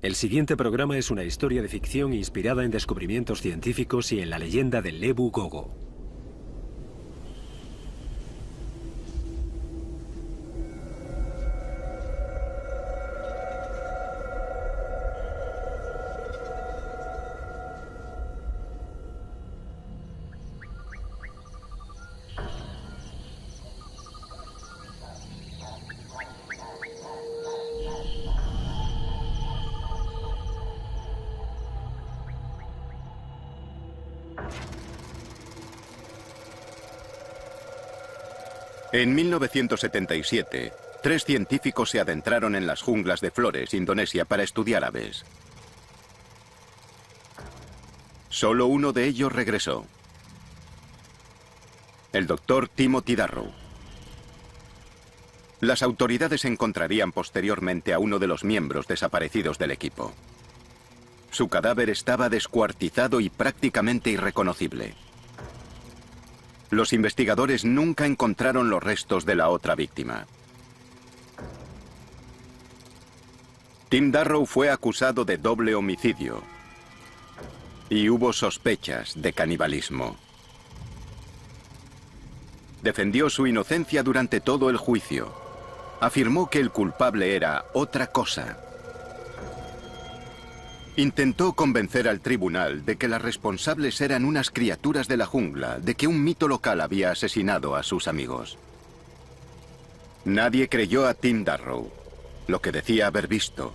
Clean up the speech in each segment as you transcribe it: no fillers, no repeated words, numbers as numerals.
El siguiente programa es una historia de ficción inspirada en descubrimientos científicos y en la leyenda del Lebu Gogo. En 1977, 3 científicos se adentraron en las junglas de Flores, Indonesia, para estudiar aves. Solo uno de ellos regresó. El doctor Timothy Darrow. Las autoridades encontrarían posteriormente a uno de los miembros desaparecidos del equipo. Su cadáver estaba descuartizado y prácticamente irreconocible. Los investigadores nunca encontraron los restos de la otra víctima. Tim Darrow fue acusado de doble homicidio y hubo sospechas de canibalismo. Defendió su inocencia durante todo el juicio. Afirmó que el culpable era otra cosa. Intentó convencer al tribunal de que las responsables eran unas criaturas de la jungla, de que un mito local había asesinado a sus amigos. Nadie creyó a Tim Darrow, lo que decía haber visto,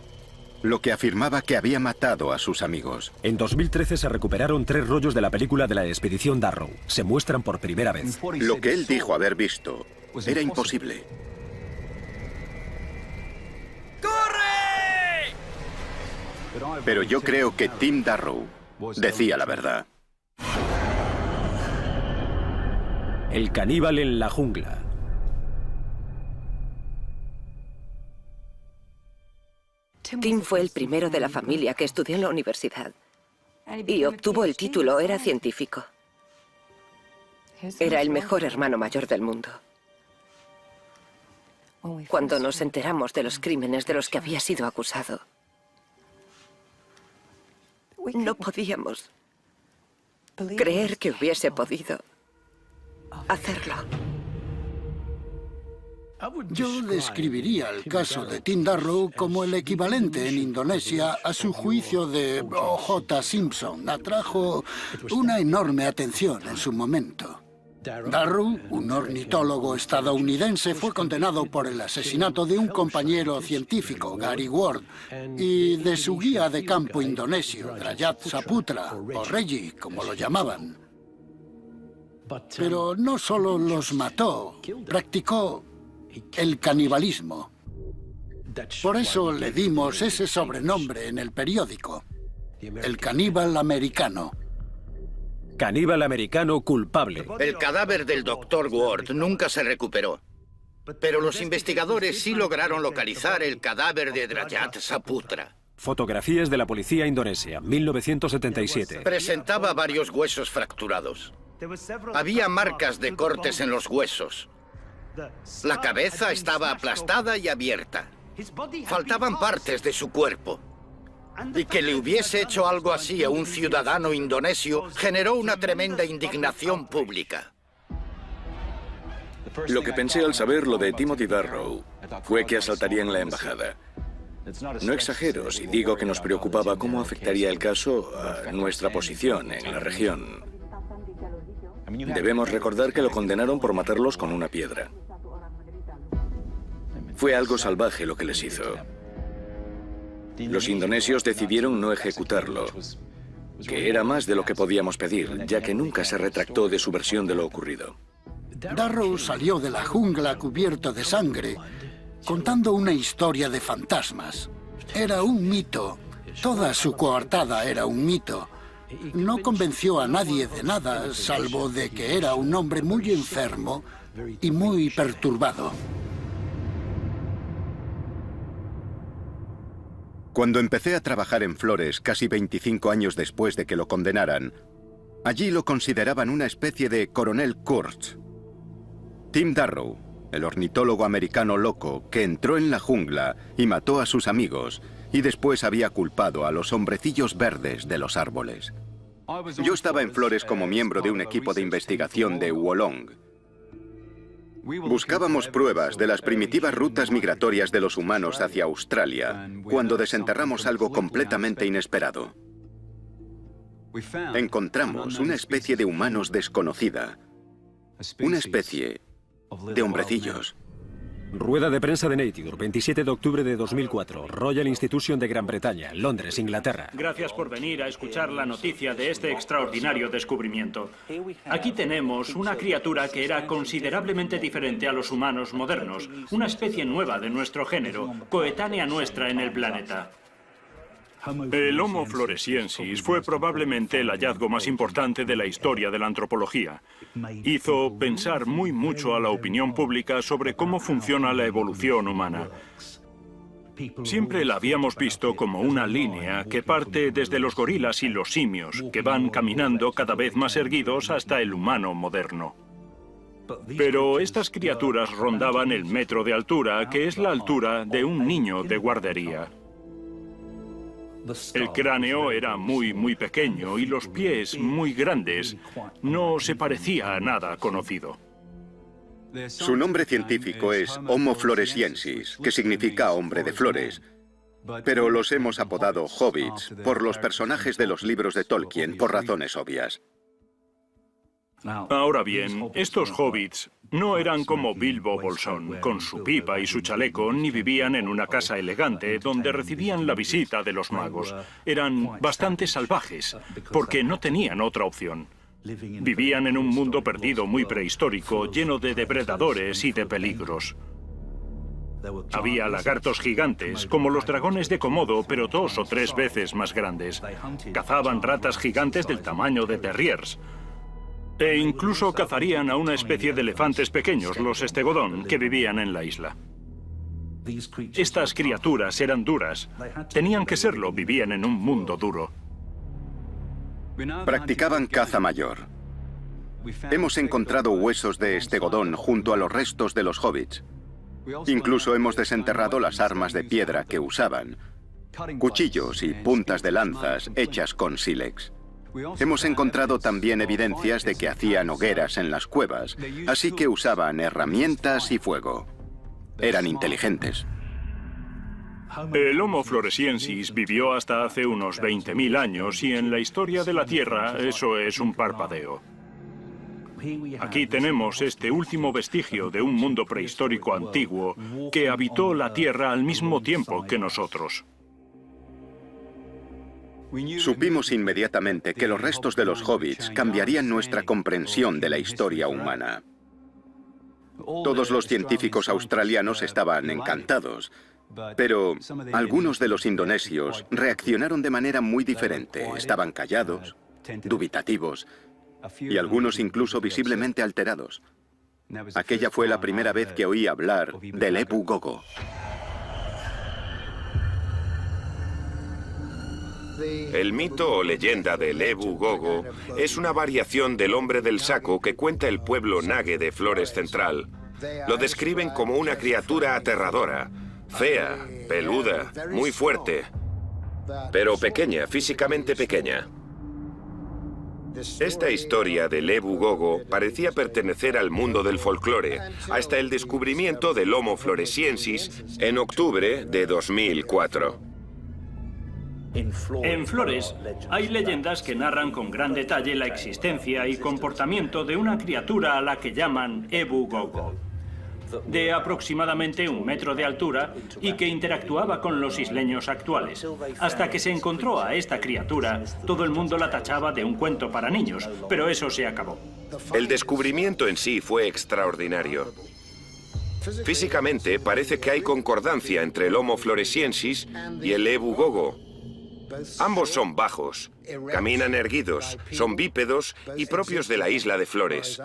lo que afirmaba que había matado a sus amigos. En 2013 se recuperaron 3 rollos de la película de la expedición Darrow. Se muestran por primera vez. Lo que él dijo haber visto era imposible. Pero yo creo que Tim Darrow decía la verdad. El caníbal en la jungla. Tim fue el primero de la familia que estudió en la universidad y obtuvo el título, era científico. Era el mejor hermano mayor del mundo. Cuando nos enteramos de los crímenes de los que había sido acusado, no podíamos creer que hubiese podido hacerlo. Yo describiría el caso de Tim Darrow como el equivalente en Indonesia a su juicio de O.J. Simpson. Atrajo una enorme atención en su momento. Darrow, un ornitólogo estadounidense, fue condenado por el asesinato de un compañero científico, Gary Ward, y de su guía de campo indonesio, Drajat Saputra, o Reggie, como lo llamaban. Pero no solo los mató, practicó el canibalismo. Por eso le dimos ese sobrenombre en el periódico, el caníbal americano. Caníbal americano culpable. El cadáver del Dr. Ward nunca se recuperó. Pero los investigadores sí lograron localizar el cadáver de Drajat Saputra. Fotografías de la policía indonesia, 1977. Presentaba varios huesos fracturados. Había marcas de cortes en los huesos. La cabeza estaba aplastada y abierta. Faltaban partes de su cuerpo. Y que le hubiese hecho algo así a un ciudadano indonesio generó una tremenda indignación pública. Lo que pensé al saber lo de Timothy Darrow fue que asaltarían la embajada. No exagero si digo que nos preocupaba cómo afectaría el caso a nuestra posición en la región. Debemos recordar que lo condenaron por matarlos con una piedra. Fue algo salvaje lo que les hizo. Los indonesios decidieron no ejecutarlo, que era más de lo que podíamos pedir, ya que nunca se retractó de su versión de lo ocurrido. Darrow salió de la jungla cubierto de sangre, contando una historia de fantasmas. Era un mito. Toda su coartada era un mito. No convenció a nadie de nada, salvo de que era un hombre muy enfermo y muy perturbado. Cuando empecé a trabajar en Flores, casi 25 años después de que lo condenaran, allí lo consideraban una especie de coronel Kurtz. Tim Darrow, el ornitólogo americano loco que entró en la jungla y mató a sus amigos y después había culpado a los hombrecillos verdes de los árboles. Yo estaba en Flores como miembro de un equipo de investigación de Wolong. Buscábamos pruebas de las primitivas rutas migratorias de los humanos hacia Australia cuando desenterramos algo completamente inesperado. Encontramos una especie de humanos desconocida, una especie de hombrecillos. Rueda de prensa de Nature, 27 de octubre de 2004, Royal Institution de Gran Bretaña, Londres, Inglaterra. Gracias por venir a escuchar la noticia de este extraordinario descubrimiento. Aquí tenemos una criatura que era considerablemente diferente a los humanos modernos, una especie nueva de nuestro género, coetánea nuestra en el planeta. El Homo floresiensis fue probablemente el hallazgo más importante de la historia de la antropología. Hizo pensar mucho a la opinión pública sobre cómo funciona la evolución humana. Siempre la habíamos visto como una línea que parte desde los gorilas y los simios, que van caminando cada vez más erguidos hasta el humano moderno. Pero estas criaturas rondaban el metro de altura, que es la altura de un niño de guardería. El cráneo era muy pequeño y los pies muy grandes. No se parecía a nada conocido. Su nombre científico es Homo floresiensis, que significa hombre de flores. Pero los hemos apodado hobbits por los personajes de los libros de Tolkien por razones obvias. Ahora bien, estos hobbits no eran como Bilbo Bolsón, con su pipa y su chaleco, ni vivían en una casa elegante donde recibían la visita de los magos. Eran bastante salvajes, porque no tenían otra opción. Vivían en un mundo perdido muy prehistórico, lleno de depredadores y de peligros. Había lagartos gigantes, como los dragones de Komodo, pero 2 o 3 veces más grandes. Cazaban ratas gigantes del tamaño de terriers. E incluso cazarían a una especie de elefantes pequeños, los estegodón, que vivían en la isla. Estas criaturas eran duras. Tenían que serlo, vivían en un mundo duro. Practicaban caza mayor. Hemos encontrado huesos de estegodón junto a los restos de los hobbits. Incluso hemos desenterrado las armas de piedra que usaban, cuchillos y puntas de lanzas hechas con sílex. Hemos encontrado también evidencias de que hacían hogueras en las cuevas, así que usaban herramientas y fuego. Eran inteligentes. El Homo floresiensis vivió hasta hace unos 20.000 años y en la historia de la Tierra eso es un parpadeo. Aquí tenemos este último vestigio de un mundo prehistórico antiguo que habitó la Tierra al mismo tiempo que nosotros. Supimos inmediatamente que los restos de los hobbits cambiarían nuestra comprensión de la historia humana. Todos los científicos australianos estaban encantados, pero algunos de los indonesios reaccionaron de manera muy diferente. Estaban callados, dubitativos y algunos incluso visiblemente alterados. Aquella fue la primera vez que oí hablar del Ebu Gogo. El mito o leyenda del Ebu Gogo es una variación del hombre del saco que cuenta el pueblo Nage de Flores Central. Lo describen como una criatura aterradora, fea, peluda, muy fuerte, pero pequeña, físicamente pequeña. Esta historia del Ebu Gogo parecía pertenecer al mundo del folclore, hasta el descubrimiento del Homo floresiensis en octubre de 2004. En Flores hay leyendas que narran con gran detalle la existencia y comportamiento de una criatura a la que llaman Ebu Gogo, de aproximadamente 1 metro de altura y que interactuaba con los isleños actuales. Hasta que se encontró a esta criatura, todo el mundo la tachaba de un cuento para niños, pero eso se acabó. El descubrimiento en sí fue extraordinario. Físicamente parece que hay concordancia entre el Homo floresiensis y el Ebu Gogo. Ambos son bajos, caminan erguidos, son bípedos y propios de la isla de Flores.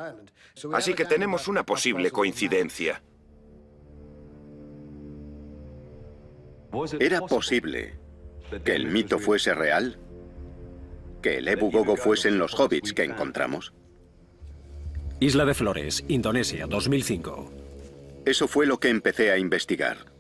Así que tenemos una posible coincidencia. ¿Era posible que el mito fuese real? ¿Que el Ebu Gogo fuesen los hobbits que encontramos? Isla de Flores, Indonesia, 2005. Eso fue lo que empecé a investigar.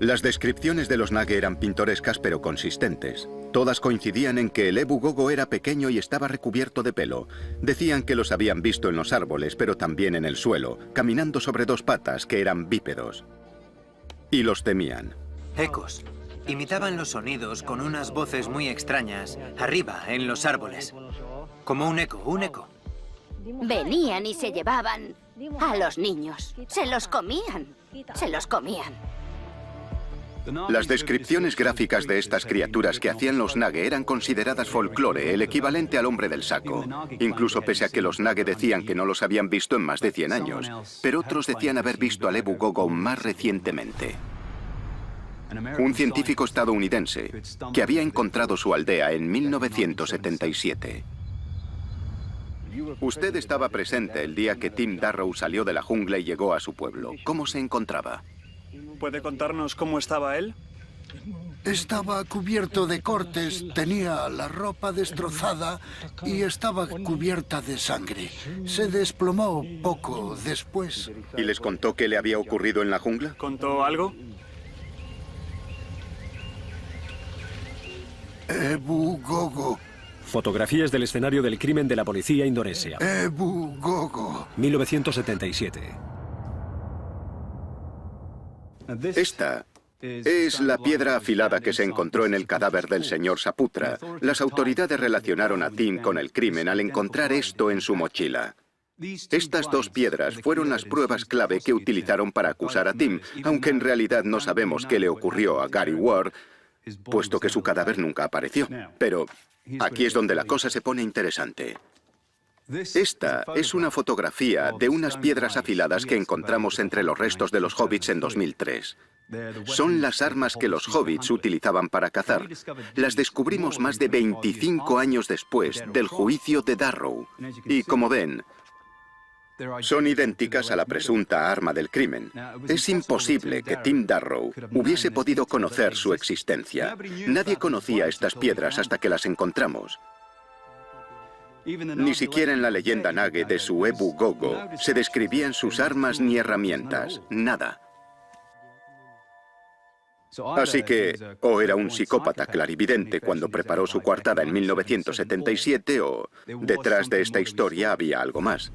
Las descripciones de los Nage eran pintorescas pero consistentes. Todas coincidían en que el Ebu Gogo era pequeño y estaba recubierto de pelo. Decían que los habían visto en los árboles, pero también en el suelo, caminando sobre dos patas que eran bípedos. Y los temían. Ecos. Imitaban los sonidos con unas voces muy extrañas, arriba, en los árboles. Como un eco, un eco. Venían y se llevaban a los niños. Se los comían. Se los comían. Las descripciones gráficas de estas criaturas que hacían los Nage eran consideradas folclore, el equivalente al hombre del saco. Incluso pese a que los Nage decían que no los habían visto en más de 100 años. Pero otros decían haber visto al Ebu Gogo más recientemente. Un científico estadounidense que había encontrado su aldea en 1977. Usted estaba presente el día que Tim Darrow salió de la jungla y llegó a su pueblo. ¿Cómo se encontraba? ¿Puede contarnos cómo estaba él? Estaba cubierto de cortes, tenía la ropa destrozada y estaba cubierta de sangre. Se desplomó poco después. ¿Y les contó qué le había ocurrido en la jungla? ¿Contó algo? Ebu Gogo. Fotografías del escenario del crimen de la policía indonesia. Ebu Gogo. 1977. Esta es la piedra afilada que se encontró en el cadáver del señor Saputra. Las autoridades relacionaron a Tim con el crimen al encontrar esto en su mochila. Estas dos piedras fueron las pruebas clave que utilizaron para acusar a Tim, aunque en realidad no sabemos qué le ocurrió a Gary Ward, puesto que su cadáver nunca apareció. Pero aquí es donde la cosa se pone interesante. Esta es una fotografía de unas piedras afiladas que encontramos entre los restos de los hobbits en 2003. Son las armas que los hobbits utilizaban para cazar. Las descubrimos más de 25 años después del juicio de Darrow. Y como ven, son idénticas a la presunta arma del crimen. Es imposible que Tim Darrow hubiese podido conocer su existencia. Nadie conocía estas piedras hasta que las encontramos. Ni siquiera en la leyenda Nage de su Ebu Gogo se describían sus armas ni herramientas, nada. Así que, o era un psicópata clarividente cuando preparó su coartada en 1977, o detrás de esta historia había algo más.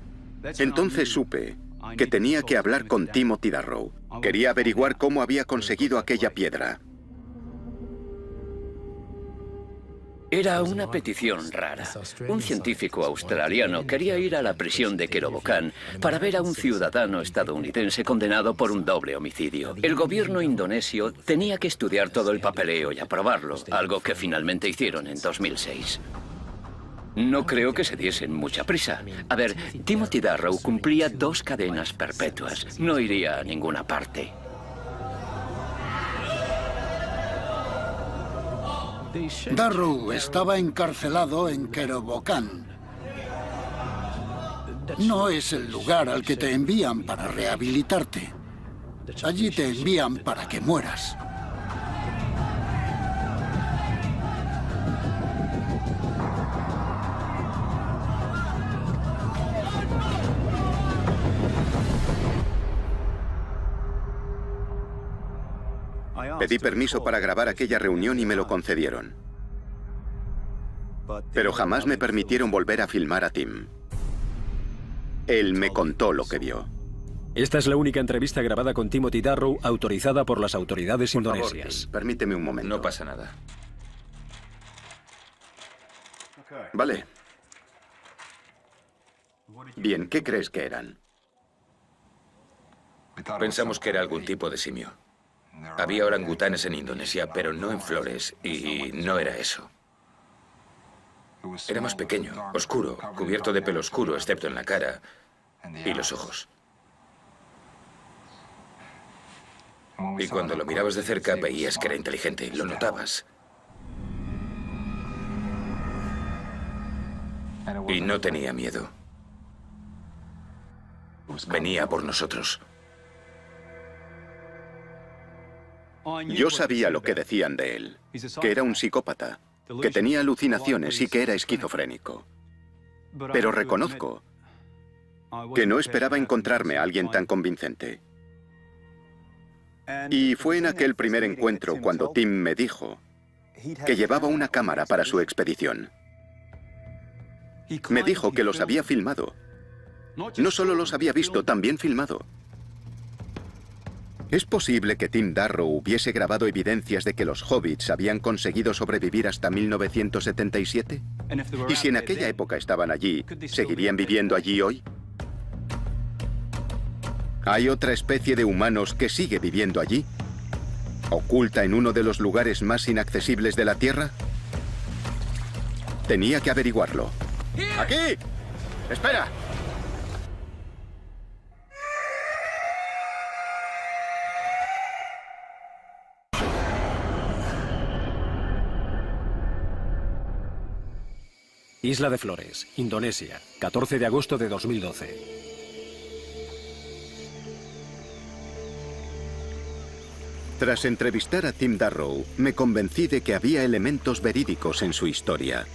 Entonces supe que tenía que hablar con Timothy Darrow. Quería averiguar cómo había conseguido aquella piedra. Era una petición rara. Un científico australiano quería ir a la prisión de Kerobokan para ver a un ciudadano estadounidense condenado por un doble homicidio. El gobierno indonesio tenía que estudiar todo el papeleo y aprobarlo, algo que finalmente hicieron en 2006. No creo que se diesen mucha prisa. A ver, Timothy Darrow cumplía 2 cadenas perpetuas. No iría a ninguna parte. Darrow estaba encarcelado en Kerobokan. No es el lugar al que te envían para rehabilitarte. Allí te envían para que mueras. Pedí permiso para grabar aquella reunión y me lo concedieron. Pero jamás me permitieron volver a filmar a Tim. Él me contó lo que vio. Esta es la única entrevista grabada con Timothy Darrow autorizada por las autoridades indonesias. Por favor, permíteme un momento. No pasa nada. Vale. Bien, ¿qué crees que eran? Pensamos que era algún tipo de simio. Había orangutanes en Indonesia, pero no en Flores, y no era eso. Era más pequeño, oscuro, cubierto de pelo oscuro, excepto en la cara y los ojos. Y cuando lo mirabas de cerca veías que era inteligente, lo notabas. Y no tenía miedo. Venía por nosotros. Yo sabía lo que decían de él, que era un psicópata, que tenía alucinaciones y que era esquizofrénico. Pero reconozco que no esperaba encontrarme a alguien tan convincente. Y fue en aquel primer encuentro cuando Tim me dijo que llevaba una cámara para su expedición. Me dijo que los había filmado. No solo los había visto, también filmado. ¿Es posible que Tim Darrow hubiese grabado evidencias de que los hobbits habían conseguido sobrevivir hasta 1977? ¿Y si en aquella época estaban allí, seguirían viviendo allí hoy? ¿Hay otra especie de humanos que sigue viviendo allí? ¿Oculta en uno de los lugares más inaccesibles de la Tierra? Tenía que averiguarlo. ¡Aquí! ¡Espera! Isla de Flores, Indonesia, 14 de agosto de 2012. Tras entrevistar a Tim Darrow, me convencí de que había elementos verídicos en su historia.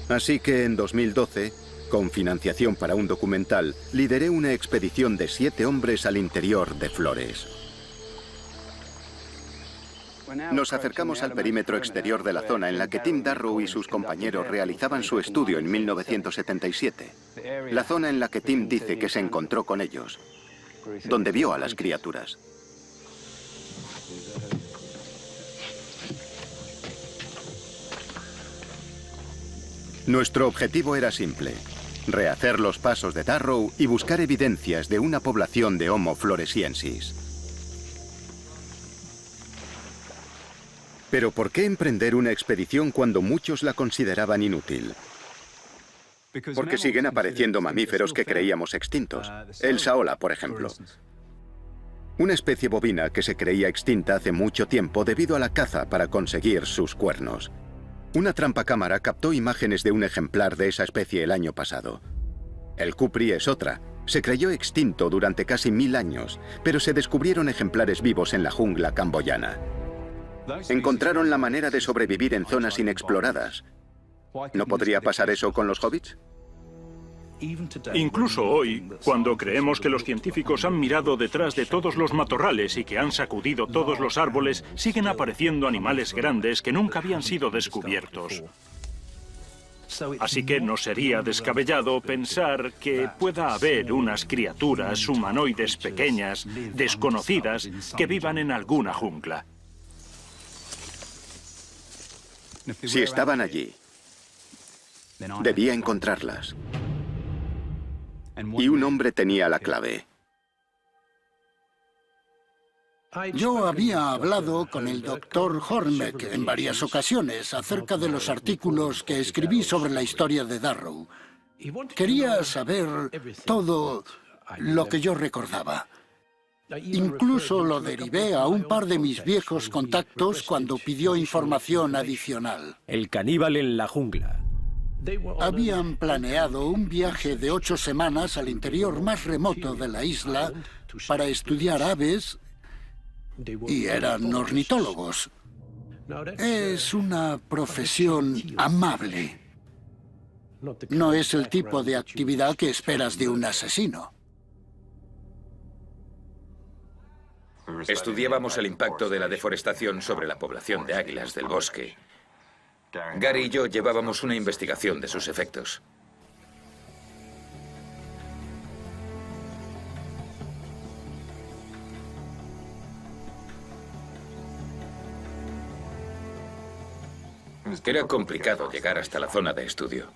Así que en 2012, con financiación para un documental, lideré una expedición de 7 hombres al interior de Flores. Nos acercamos al perímetro exterior de la zona en la que Tim Darrow y sus compañeros realizaban su estudio en 1977. La zona en la que Tim dice que se encontró con ellos, donde vio a las criaturas. Nuestro objetivo era simple: rehacer los pasos de Darrow y buscar evidencias de una población de Homo floresiensis. Pero ¿por qué emprender una expedición cuando muchos la consideraban inútil? Porque siguen apareciendo mamíferos que creíamos extintos. El saola, por ejemplo. Una especie bovina que se creía extinta hace mucho tiempo debido a la caza para conseguir sus cuernos. Una trampacámara captó imágenes de un ejemplar de esa especie el año pasado. El cupri es otra. Se creyó extinto durante casi 1000 años, pero se descubrieron ejemplares vivos en la jungla camboyana. Encontraron la manera de sobrevivir en zonas inexploradas. ¿No podría pasar eso con los hobbits? Incluso hoy, cuando creemos que los científicos han mirado detrás de todos los matorrales y que han sacudido todos los árboles, siguen apareciendo animales grandes que nunca habían sido descubiertos. Así que no sería descabellado pensar que pueda haber unas criaturas humanoides pequeñas, desconocidas, que vivan en alguna jungla. Si estaban allí, debía encontrarlas. Y un hombre tenía la clave. Yo había hablado con el Dr. Hornbeck en varias ocasiones acerca de los artículos que escribí sobre la historia de Darrow. Quería saber todo lo que yo recordaba. Incluso lo derivé a un par de mis viejos contactos cuando pidió información adicional. El caníbal en la jungla. Habían planeado un viaje de 8 semanas al interior más remoto de la isla para estudiar aves y eran ornitólogos. Es una profesión amable. No es el tipo de actividad que esperas de un asesino. Estudiábamos el impacto de la deforestación sobre la población de águilas del bosque. Gary y yo llevábamos una investigación de sus efectos. Era complicado llegar hasta la zona de estudio.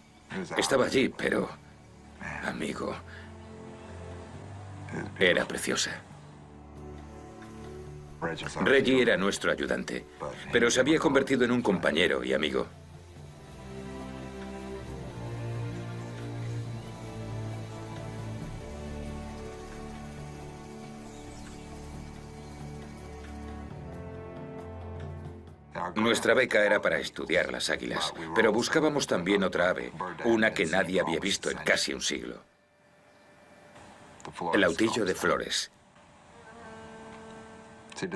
Estaba allí, pero... amigo... era preciosa. Reggie era nuestro ayudante, pero se había convertido en un compañero y amigo. Nuestra beca era para estudiar las águilas, pero buscábamos también otra ave, una que nadie había visto en casi un siglo. El autillo de Flores.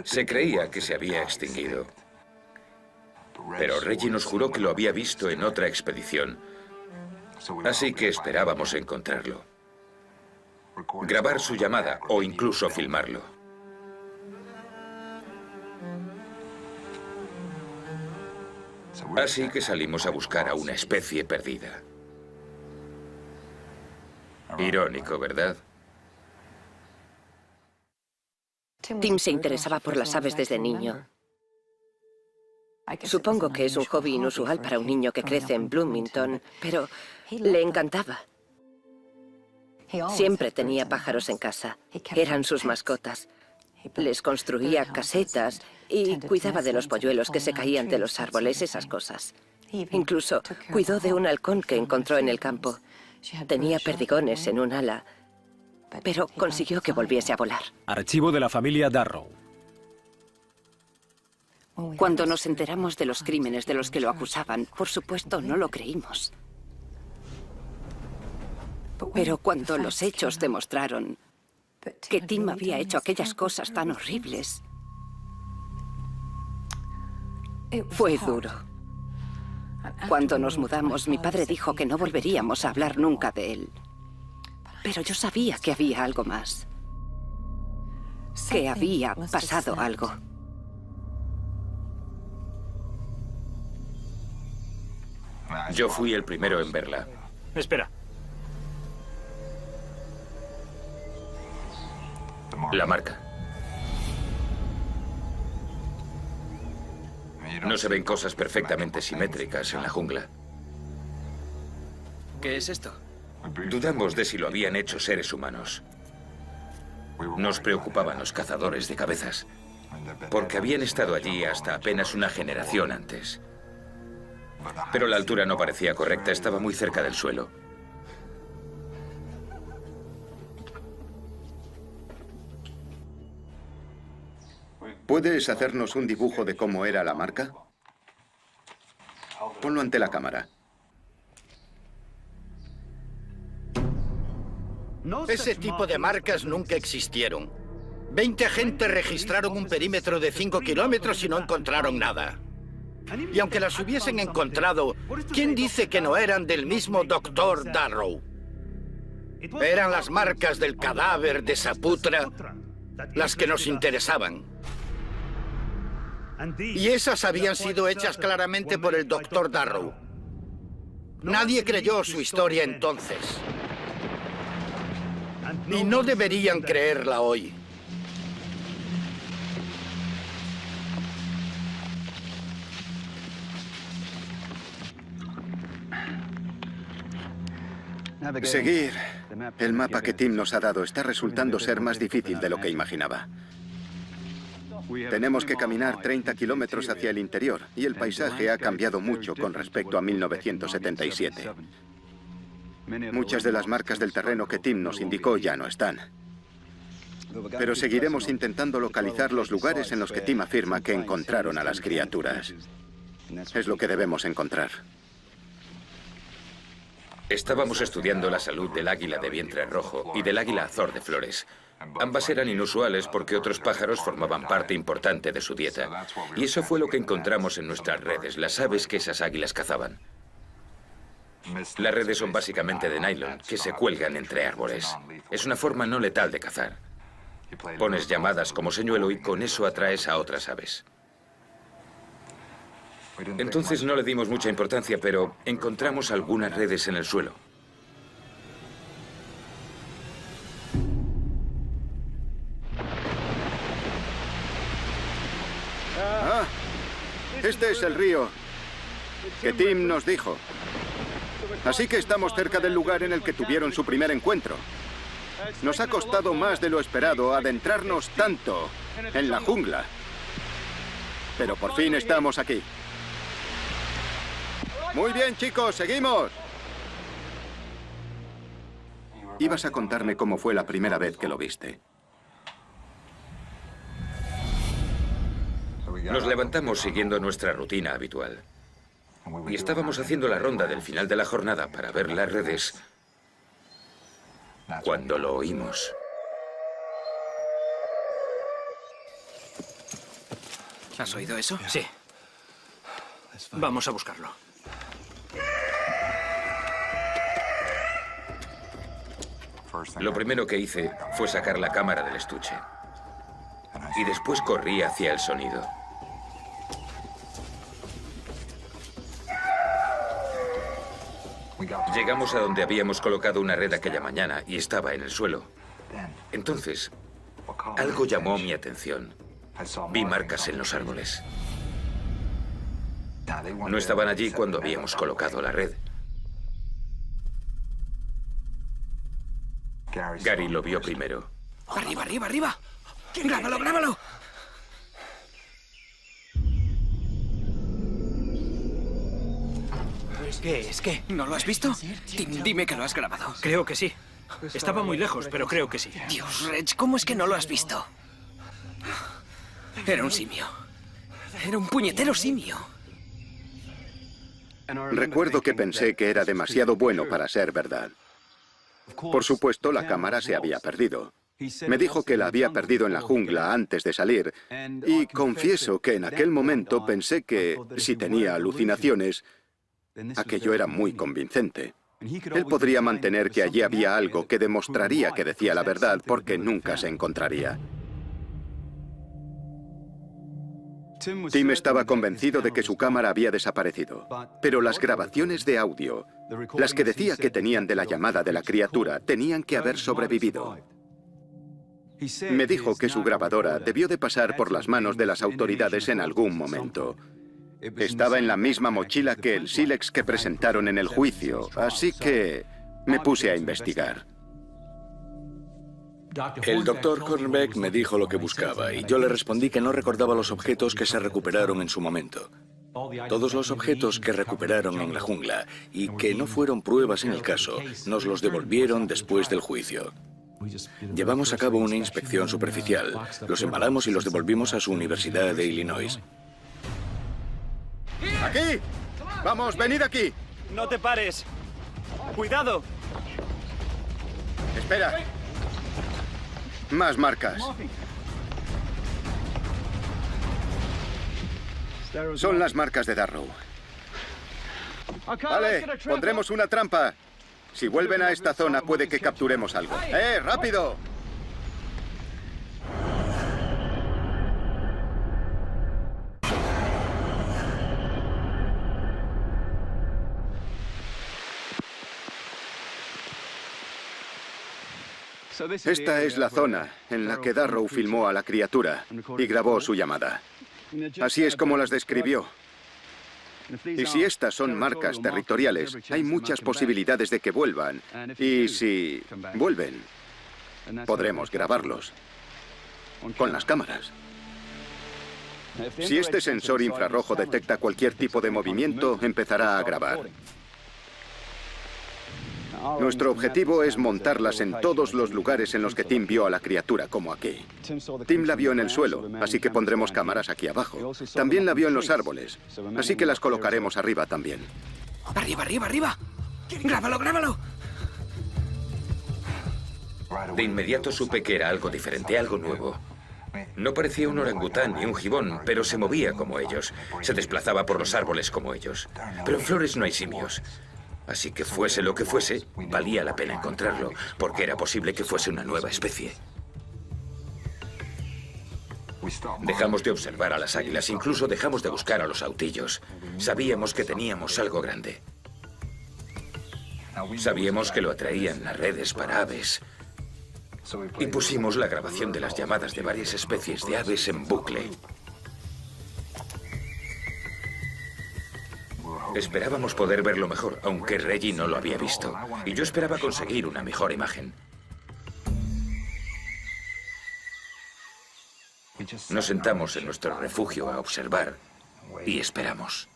Se creía que se había extinguido. Pero Reggie nos juró que lo había visto en otra expedición. Así que esperábamos encontrarlo. Grabar su llamada o incluso filmarlo. Así que salimos a buscar a una especie perdida. Irónico, ¿verdad? Tim se interesaba por las aves desde niño. Supongo que es un hobby inusual para un niño que crece en Bloomington, pero le encantaba. Siempre tenía pájaros en casa. Eran sus mascotas. Les construía casetas y cuidaba de los polluelos que se caían de los árboles, esas cosas. Incluso cuidó de un halcón que encontró en el campo. Tenía perdigones en un ala, pero consiguió que volviese a volar. Archivo de la familia Darrow. Cuando nos enteramos de los crímenes de los que lo acusaban, por supuesto no lo creímos. Pero cuando los hechos demostraron que Tim había hecho aquellas cosas tan horribles, fue duro. Cuando nos mudamos, mi padre dijo que no volveríamos a hablar nunca de él. Pero yo sabía que había algo más. Que había pasado algo. Yo fui el primero en verla. Espera. La marca. No se ven cosas perfectamente simétricas en la jungla. ¿Qué es esto? Dudamos de si lo habían hecho seres humanos. Nos preocupaban los cazadores de cabezas, porque habían estado allí hasta apenas una generación antes. Pero la altura no parecía correcta, estaba muy cerca del suelo. ¿Puedes hacernos un dibujo de cómo era la marca? Ponlo ante la cámara. Ese tipo de marcas nunca existieron. 20 agentes registraron un perímetro de 5 kilómetros y no encontraron nada. Y aunque las hubiesen encontrado, ¿quién dice que no eran del mismo Dr. Darrow? Eran las marcas del cadáver de Saputra las que nos interesaban. Y esas habían sido hechas claramente por el Dr. Darrow. Nadie creyó su historia entonces. Y no deberían creerla hoy. Seguir el mapa que Tim nos ha dado está resultando ser más difícil de lo que imaginaba. Tenemos que caminar 30 kilómetros hacia el interior y el paisaje ha cambiado mucho con respecto a 1977. Muchas de las marcas del terreno que Tim nos indicó ya no están. Pero seguiremos intentando localizar los lugares en los que Tim afirma que encontraron a las criaturas. Es lo que debemos encontrar. Estábamos estudiando la salud del águila de vientre rojo y del águila azor de flores. Ambas eran inusuales porque otros pájaros formaban parte importante de su dieta. Y eso fue lo que encontramos en nuestras redes, las aves que esas águilas cazaban. Las redes son básicamente de nylon, que se cuelgan entre árboles. Es una forma no letal de cazar. Pones llamadas como señuelo y con eso atraes a otras aves. Entonces no le dimos mucha importancia, pero encontramos algunas redes en el suelo. Ah, este es el río que Tim nos dijo. Así que estamos cerca del lugar en el que tuvieron su primer encuentro. Nos ha costado más de lo esperado adentrarnos tanto en la jungla. Pero por fin estamos aquí. Muy bien, chicos, seguimos. Ibas a contarme cómo fue la primera vez que lo viste. Nos levantamos siguiendo nuestra rutina habitual. Y estábamos haciendo la ronda del final de la jornada para ver las redes cuando lo oímos. ¿Has oído eso? Sí. Vamos a buscarlo. Lo primero que hice fue sacar la cámara del estuche. Y después corrí hacia el sonido. Llegamos a donde habíamos colocado una red aquella mañana y estaba en el suelo. Entonces, algo llamó mi atención. Vi marcas en los árboles. No estaban allí cuando habíamos colocado la red. Gary lo vio primero. ¡Arriba, arriba, arriba! ¡Grábalo, grábalo! ¿Qué es? ¿Qué? ¿No lo has visto? Tim, dime que lo has grabado. Creo que sí. Estaba muy lejos, pero creo que sí. Dios, Reg, ¿cómo es que no lo has visto? Era un simio. Era un puñetero simio. Recuerdo que pensé que era demasiado bueno para ser verdad. Por supuesto, la cámara se había perdido. Me dijo que la había perdido en la jungla antes de salir, y confieso que en aquel momento pensé que, si tenía alucinaciones, aquello era muy convincente. Él podría mantener que allí había algo que demostraría que decía la verdad porque nunca se encontraría. Tim estaba convencido de que su cámara había desaparecido, pero las grabaciones de audio, las que decía que tenían de la llamada de la criatura, tenían que haber sobrevivido. Me dijo que su grabadora debió de pasar por las manos de las autoridades en algún momento. Estaba en la misma mochila que el sílex que presentaron en el juicio, así que me puse a investigar. El doctor Hornbeck me dijo lo que buscaba y yo le respondí que no recordaba los objetos que se recuperaron en su momento. Todos los objetos que recuperaron en la jungla y que no fueron pruebas en el caso, nos los devolvieron después del juicio. Llevamos a cabo una inspección superficial, los embalamos y los devolvimos a su Universidad de Illinois. ¡Aquí! ¡Vamos, venid aquí! ¡No te pares! ¡Cuidado! Espera. Más marcas. Son las marcas de Darrow. Vale, pondremos una trampa. Si vuelven a esta zona puede que capturemos algo. ¡Rápido! Esta es la zona en la que Darrow filmó a la criatura y grabó su llamada. Así es como las describió. Y si estas son marcas territoriales, hay muchas posibilidades de que vuelvan. Y si vuelven, podremos grabarlos con las cámaras. Si este sensor infrarrojo detecta cualquier tipo de movimiento, empezará a grabar. Nuestro objetivo es montarlas en todos los lugares en los que Tim vio a la criatura, como aquí. Tim la vio en el suelo, así que pondremos cámaras aquí abajo. También la vio en los árboles, así que las colocaremos arriba también. ¡Arriba, arriba, arriba! ¡Grábalo, grábalo! De inmediato supe que era algo diferente, algo nuevo. No parecía un orangután ni un gibón, pero se movía como ellos. Se desplazaba por los árboles como ellos. Pero en Flores no hay simios. Así que fuese lo que fuese, valía la pena encontrarlo, porque era posible que fuese una nueva especie. Dejamos de observar a las águilas, incluso dejamos de buscar a los autillos. Sabíamos que teníamos algo grande. Sabíamos que lo atraían las redes para aves. Y pusimos la grabación de las llamadas de varias especies de aves en bucle. Esperábamos poder verlo mejor, aunque Reggie no lo había visto. Y yo esperaba conseguir una mejor imagen. Nos sentamos en nuestro refugio a observar y esperamos.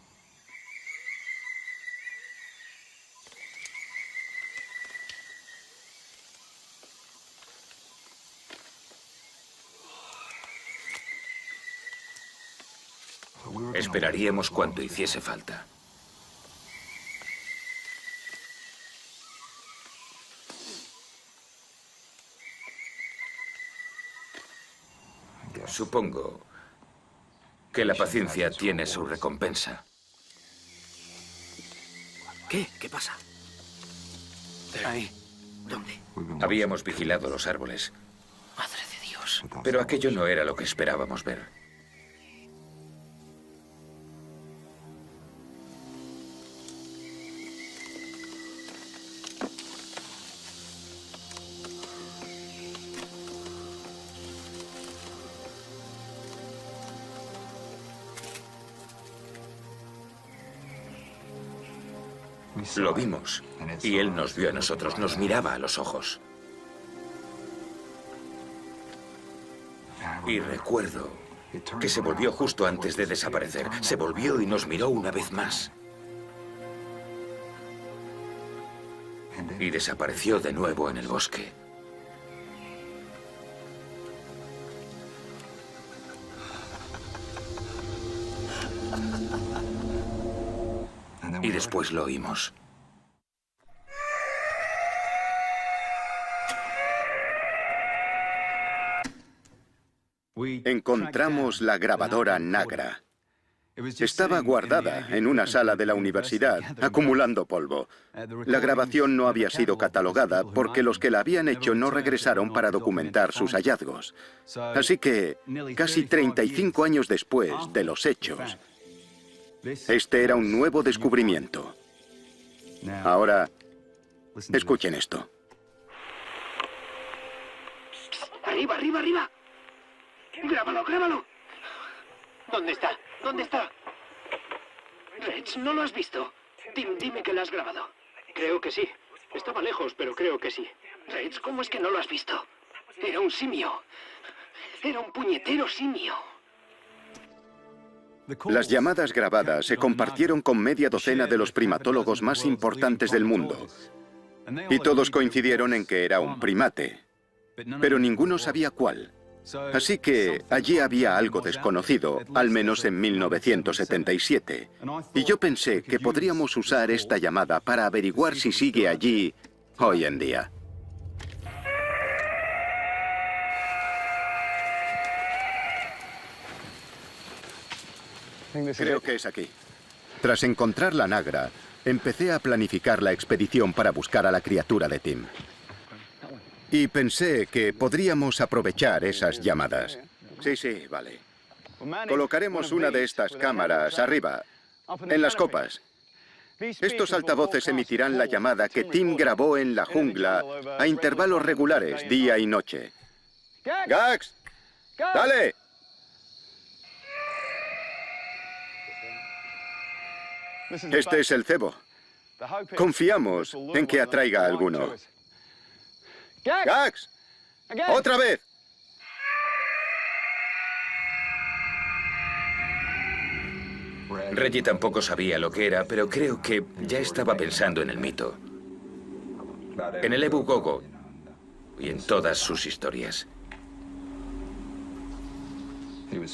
Esperaríamos cuanto hiciese falta. Supongo que la paciencia tiene su recompensa. ¿Qué? ¿Qué pasa? Ahí. ¿Dónde? Habíamos vigilado los árboles, Madre de Dios. pero aquello no era lo que esperábamos ver. Lo vimos, y él nos vio a nosotros, nos miraba a los ojos. Y recuerdo que se volvió justo antes de desaparecer. Se volvió y nos miró una vez más. Y desapareció de nuevo en el bosque. Y después lo oímos. Encontramos la grabadora Nagra. Estaba guardada en una sala de la universidad, acumulando polvo. La grabación no había sido catalogada porque los que la habían hecho no regresaron para documentar sus hallazgos. Así que, casi 35 años después de los hechos, este era un nuevo descubrimiento. Ahora, escuchen esto. ¡Arriba, arriba, arriba! ¡Grábalo, grábalo! ¿Dónde está? ¿Dónde está? Reg, ¿no lo has visto? Tim, dime que lo has grabado. Creo que sí. Estaba lejos, pero creo que sí. Reg, ¿cómo es que no lo has visto? Era un simio. Era un puñetero simio. Las llamadas grabadas se compartieron con media docena de los primatólogos más importantes del mundo. Y todos coincidieron en que era un primate. Pero ninguno sabía cuál. Así que allí había algo desconocido, al menos en 1977. Y yo pensé que podríamos usar esta llamada para averiguar si sigue allí hoy en día. Creo que es aquí. Tras encontrar la Nagra, empecé a planificar la expedición para buscar a la criatura de Tim. Y pensé que podríamos aprovechar esas llamadas. Sí, vale. Colocaremos una de estas cámaras arriba, en las copas. Estos altavoces emitirán la llamada que Tim grabó en la jungla a intervalos regulares, día y noche. ¡Gax! ¡Dale! Este es el cebo. Confiamos en que atraiga a alguno. ¡Gax! ¡Otra vez! Reggie tampoco sabía lo que era, pero creo que ya estaba pensando en el mito. En el Ebu Gogo y en todas sus historias.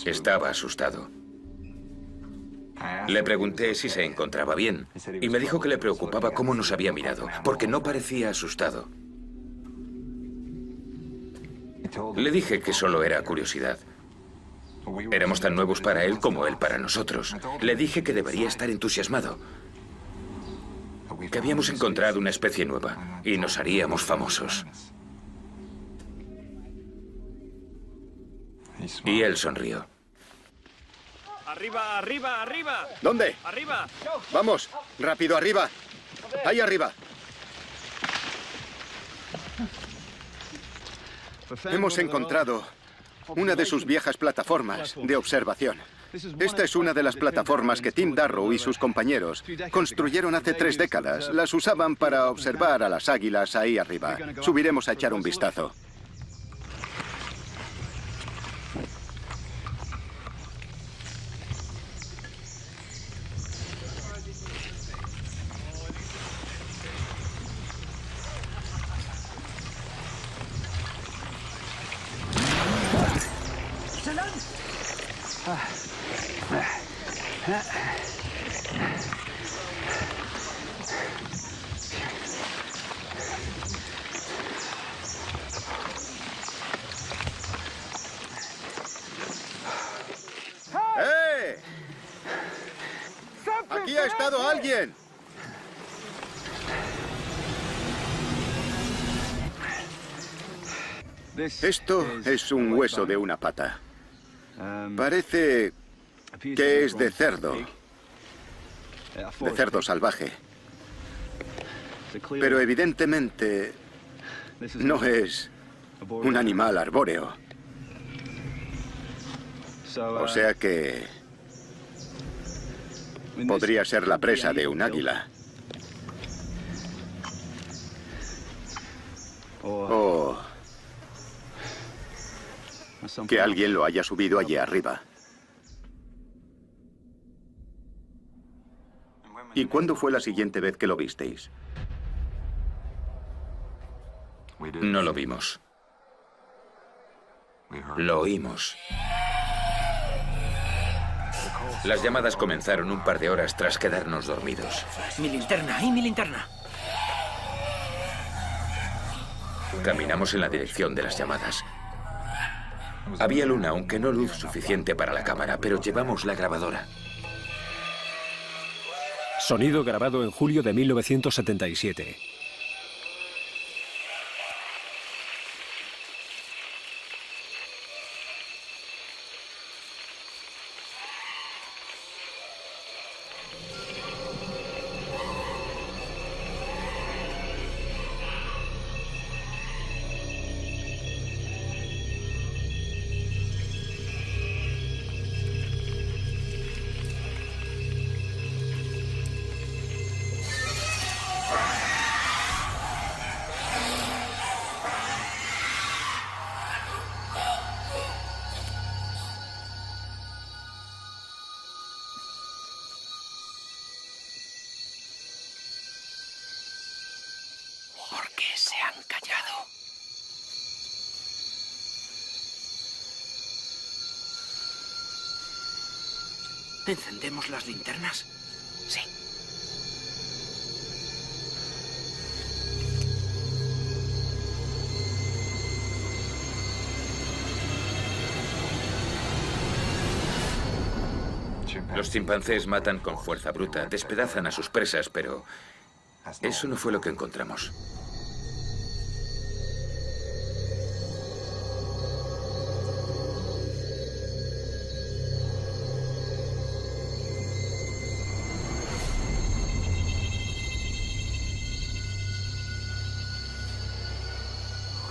Estaba asustado. Le pregunté si se encontraba bien y me dijo que le preocupaba cómo nos había mirado, porque no parecía asustado. Le dije que solo era curiosidad. Éramos tan nuevos para él como él para nosotros. Le dije que debería estar entusiasmado, que habíamos encontrado una especie nueva y nos haríamos famosos. Y él sonrió. ¡Arriba, arriba, arriba! ¿Dónde? ¡Arriba! ¡Vamos! ¡Rápido, arriba! ¡Ahí arriba! Hemos encontrado una de sus viejas plataformas de observación. Esta es una de las plataformas que Tim Darrow y sus compañeros construyeron hace 3 décadas. Las usaban para observar a las águilas ahí arriba. Subiremos a echar un vistazo. ¡Aquí ha estado alguien! Esto es un hueso de una pata. Parece que es de cerdo salvaje. Pero evidentemente no es un animal arbóreo. O sea que podría ser la presa de un águila. O que alguien lo haya subido allí arriba. ¿Y cuándo fue la siguiente vez que lo visteis? No lo vimos. Lo oímos. Las llamadas comenzaron un par de horas tras quedarnos dormidos. Mi linterna, ahí mi linterna. Caminamos en la dirección de las llamadas. Había luna, aunque no luz suficiente para la cámara, pero llevamos la grabadora. Sonido grabado en julio de 1977. ¿Por qué se han callado? ¿Encendemos las linternas? Sí. Los chimpancés matan con fuerza bruta, despedazan a sus presas, pero eso no fue lo que encontramos.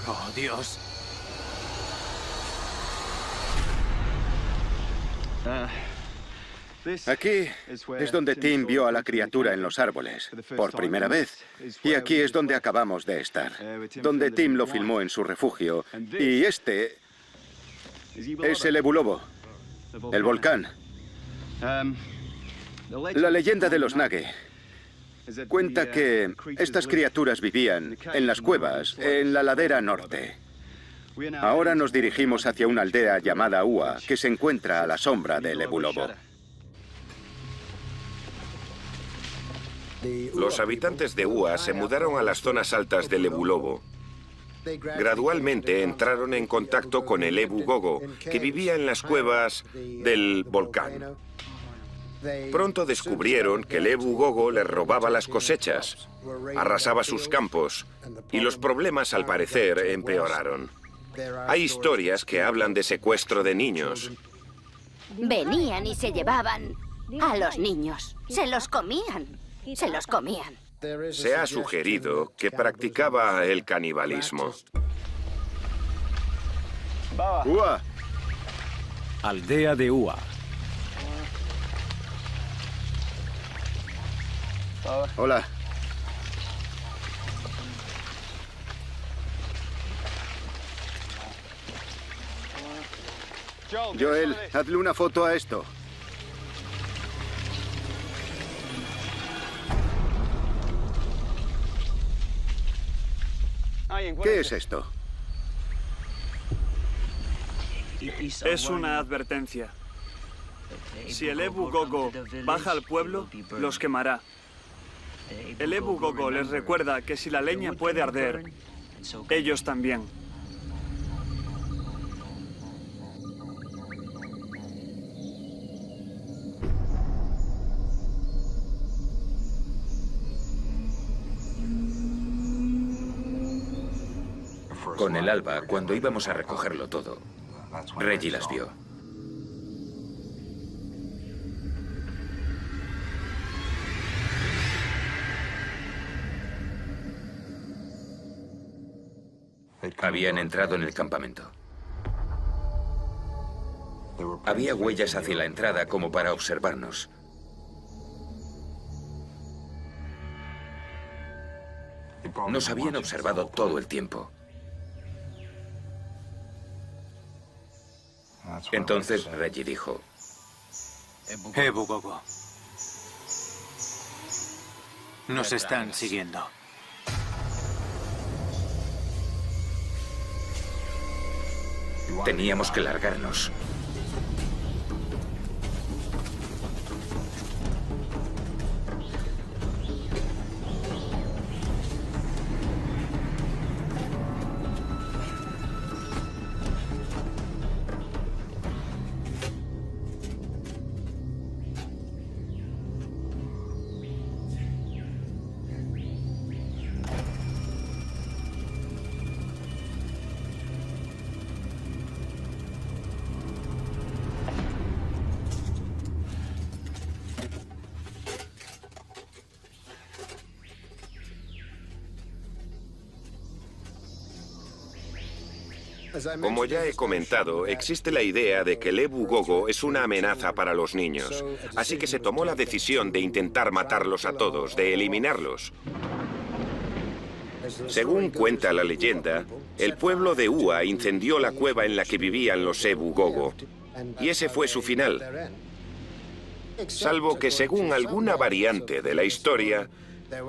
Oh, Dios. Aquí es donde Tim vio a la criatura en los árboles, por primera vez. Y aquí es donde acabamos de estar, donde Tim lo filmó en su refugio. Y este es el Ebu Lobo, el volcán. La leyenda de los Nage cuenta que estas criaturas vivían en las cuevas, en la ladera norte. Ahora nos dirigimos hacia una aldea llamada Ua, que se encuentra a la sombra del Ebu Lobo. Los habitantes de Ua se mudaron a las zonas altas del Ebu Lobo. Gradualmente entraron en contacto con el Ebu Gogo, que vivía en las cuevas del volcán. Pronto descubrieron que el Ebu Gogo les robaba las cosechas, arrasaba sus campos, y los problemas, al parecer, empeoraron. Hay historias que hablan de secuestro de niños. Venían y se llevaban a los niños. Se los comían. Se los comían. Se ha sugerido que practicaba el canibalismo. Ua. Aldea de Ua. Hola. Joel, hazle una foto a esto. ¿Qué es esto? Es una advertencia. Si el Ebu Gogo baja al pueblo, los quemará. El Ebu Gogo les recuerda que si la leña puede arder, ellos también. Con el alba, cuando íbamos a recogerlo todo, Reggie las vio. Habían entrado en el campamento. Había huellas hacia la entrada como para observarnos. Nos habían observado todo el tiempo. Entonces Reggie dijo: Ebu Gogo. Nos están siguiendo. Teníamos que largarnos. Como ya he comentado, existe la idea de que el Ebu Gogo es una amenaza para los niños, así que se tomó la decisión de intentar matarlos a todos, de eliminarlos. Según cuenta la leyenda, el pueblo de Ua incendió la cueva en la que vivían los Ebu Gogo, y ese fue su final. Salvo que según alguna variante de la historia,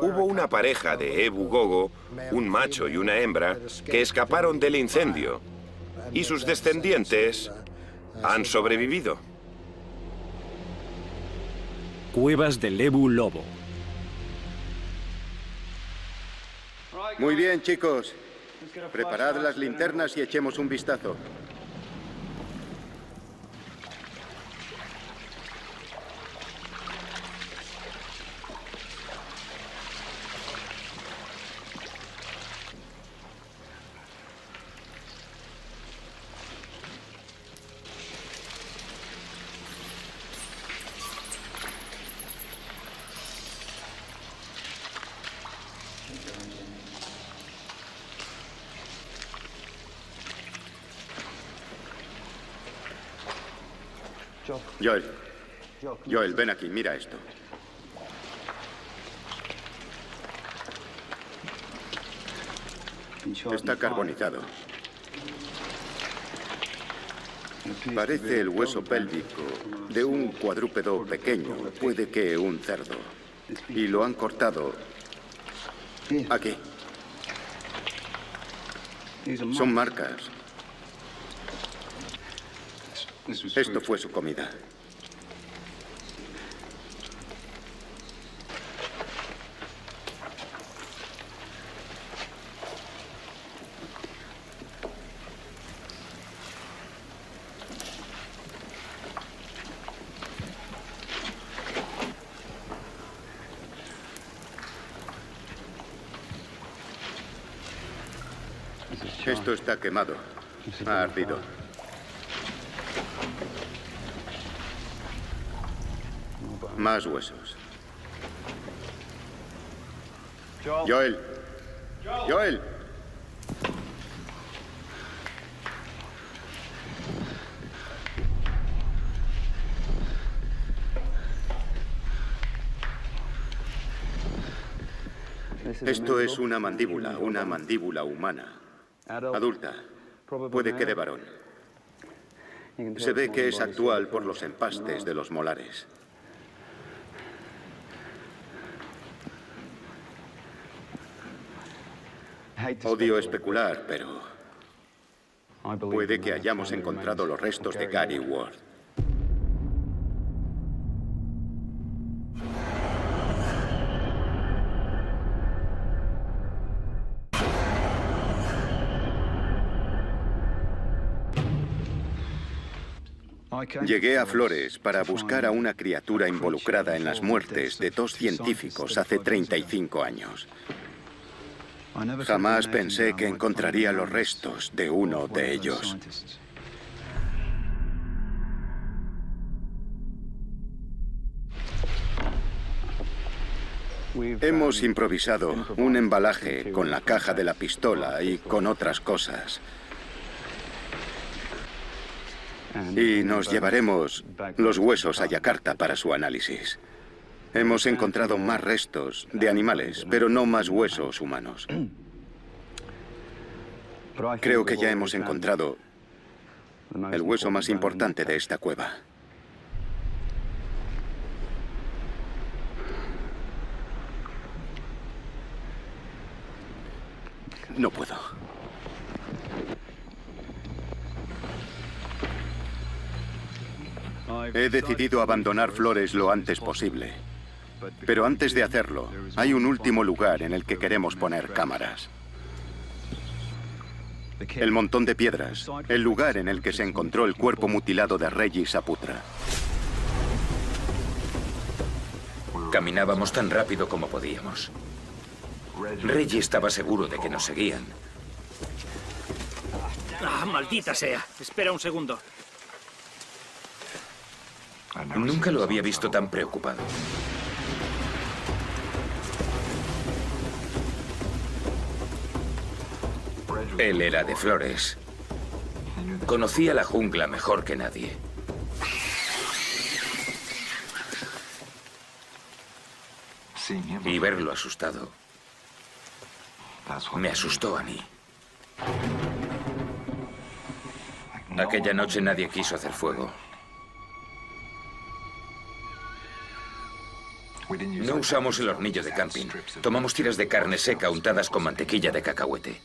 hubo una pareja de Ebu Gogo, un macho y una hembra, que escaparon del incendio, y sus descendientes han sobrevivido. Cuevas del Ebu Lobo. Muy bien, chicos. Preparad las linternas y echemos un vistazo. Joel, ven aquí, mira esto. Está carbonizado. Parece el hueso pélvico de un cuadrúpedo pequeño, puede que un cerdo. Y lo han cortado aquí. Son marcas. Esto fue su comida. Esto está quemado. Ha ardido. Más huesos. Joel. Joel. Esto es una mandíbula humana. Adulta. Puede que de varón. Se ve que es actual por los empastes de los molares. Odio especular, pero puede que hayamos encontrado los restos de Gary Ward. Llegué a Flores para buscar a una criatura involucrada en las muertes de 2 científicos hace 35 años. Jamás pensé que encontraría los restos de uno de ellos. Hemos improvisado un embalaje con la caja de la pistola y con otras cosas. Y nos llevaremos los huesos a Yakarta para su análisis. Hemos encontrado más restos de animales, pero no más huesos humanos. Creo que ya hemos encontrado el hueso más importante de esta cueva. No puedo. He decidido abandonar Flores lo antes posible. Pero antes de hacerlo, hay un último lugar en el que queremos poner cámaras. El montón de piedras, el lugar en el que se encontró el cuerpo mutilado de Reggie Saputra. Caminábamos tan rápido como podíamos. Reggie estaba seguro de que nos seguían. ¡Ah, maldita sea! Espera un segundo. Nunca lo había visto tan preocupado. Él era de Flores. Conocía la jungla mejor que nadie. Y verlo asustado me asustó a mí. Aquella noche nadie quiso hacer fuego. No usamos el hornillo de camping. Tomamos tiras de carne seca untadas con mantequilla de cacahuete.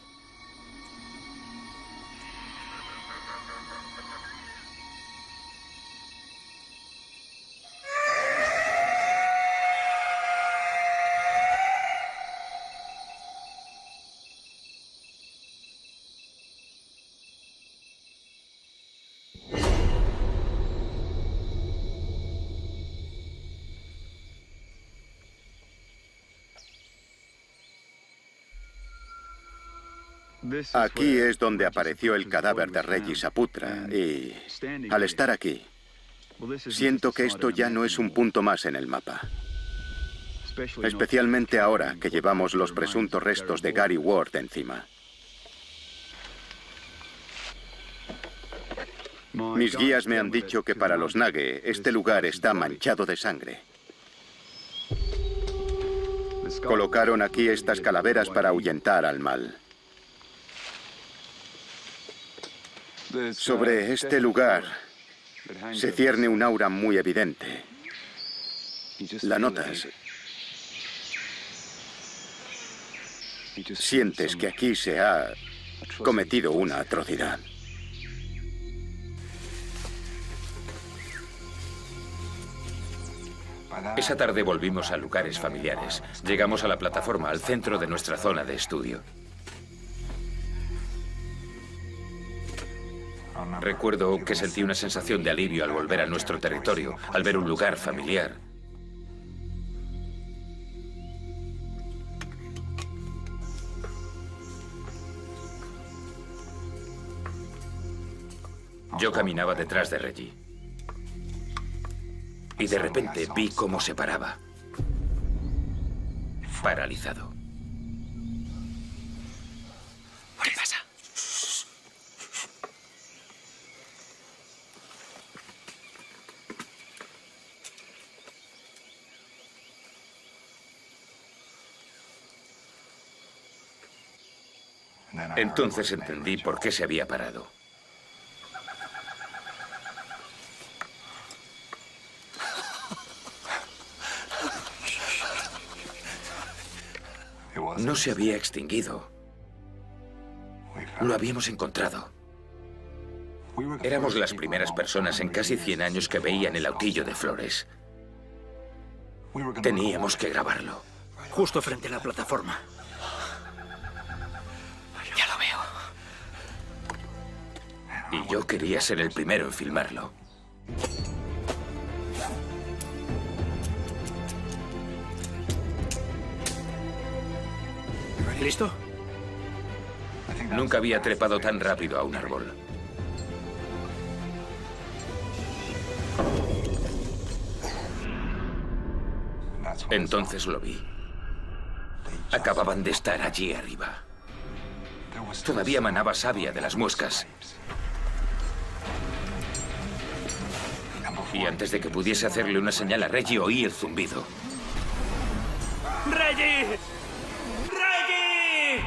Aquí es donde apareció el cadáver de Reggie Saputra y, al estar aquí, siento que esto ya no es un punto más en el mapa. Especialmente ahora que llevamos los presuntos restos de Gary Ward encima. Mis guías me han dicho que para los Nage este lugar está manchado de sangre. Colocaron aquí estas calaveras para ahuyentar al mal. Sobre este lugar se cierne un aura muy evidente. La notas. Sientes que aquí se ha cometido una atrocidad. Esa tarde volvimos a lugares familiares. Llegamos a la plataforma, al centro de nuestra zona de estudio. Recuerdo que sentí una sensación de alivio al volver a nuestro territorio, al ver un lugar familiar. Yo caminaba detrás de Reggie. Y de repente vi cómo se paraba. Paralizado. ¿Qué pasa? Entonces entendí por qué se había parado. No se había extinguido. Lo habíamos encontrado. Éramos las primeras personas en casi 100 años que veían el autillo de Flores. Teníamos que grabarlo. Justo frente a la plataforma. Ya lo veo. Y yo quería ser el primero en filmarlo. ¿Listo? Nunca había trepado tan rápido a un árbol. Entonces lo vi. Acababan de estar allí arriba. Todavía manaba savia de las muescas. Y antes de que pudiese hacerle una señal a Reggie, oí el zumbido. ¡Reggie! ¡Reggie!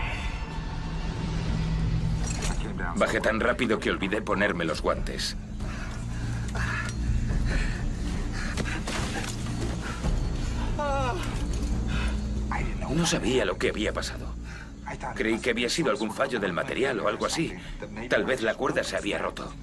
Bajé tan rápido que olvidé ponerme los guantes. No sabía lo que había pasado. Creí que había sido algún fallo del material o algo así. Tal vez la cuerda se había roto.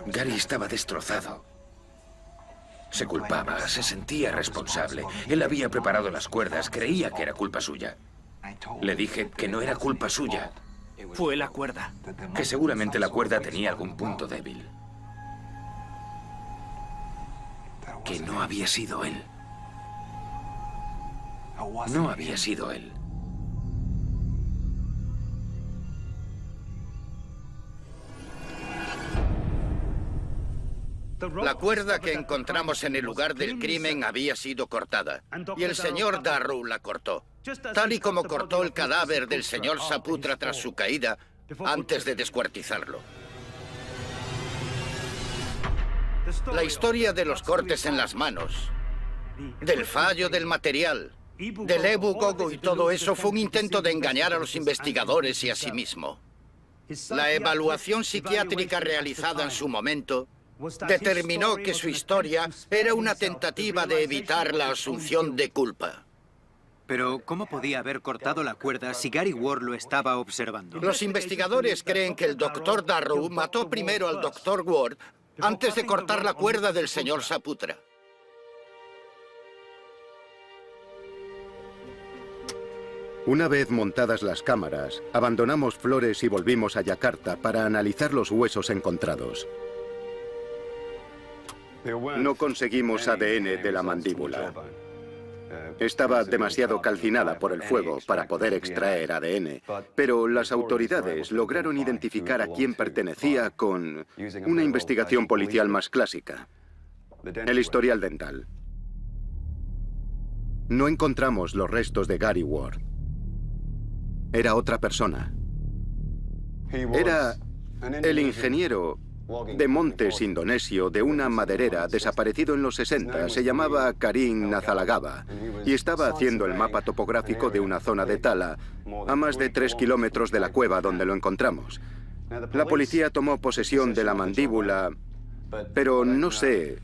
Gary estaba destrozado. Se culpaba, se sentía responsable. Él había preparado las cuerdas, creía que era culpa suya. Le dije que no era culpa suya. Fue la cuerda. Que seguramente la cuerda tenía algún punto débil. Que no había sido él. No había sido él. La cuerda que encontramos en el lugar del crimen había sido cortada, y el señor Darrow la cortó, tal y como cortó el cadáver del señor Saputra tras su caída, antes de descuartizarlo. La historia de los cortes en las manos, del fallo del material, del Ebu Gogo y todo eso fue un intento de engañar a los investigadores y a sí mismo. La evaluación psiquiátrica realizada en su momento determinó que su historia era una tentativa de evitar la asunción de culpa. Pero, ¿cómo podía haber cortado la cuerda si Gary Ward lo estaba observando? Los investigadores creen que el Dr. Darrow mató primero al Dr. Ward antes de cortar la cuerda del señor Saputra. Una vez montadas las cámaras, abandonamos Flores y volvimos a Yakarta para analizar los huesos encontrados. No conseguimos ADN de la mandíbula. Estaba demasiado calcinada por el fuego para poder extraer ADN, pero las autoridades lograron identificar a quién pertenecía con una investigación policial más clásica: el historial dental. No encontramos los restos de Gary Ward. Era otra persona. Era el ingeniero de montes indonesio de una maderera desaparecido en los 60. Se llamaba Karim Nazalagaba y estaba haciendo el mapa topográfico de una zona de tala a más de 3 kilómetros de la cueva donde lo encontramos. La policía tomó posesión de la mandíbula, pero no sé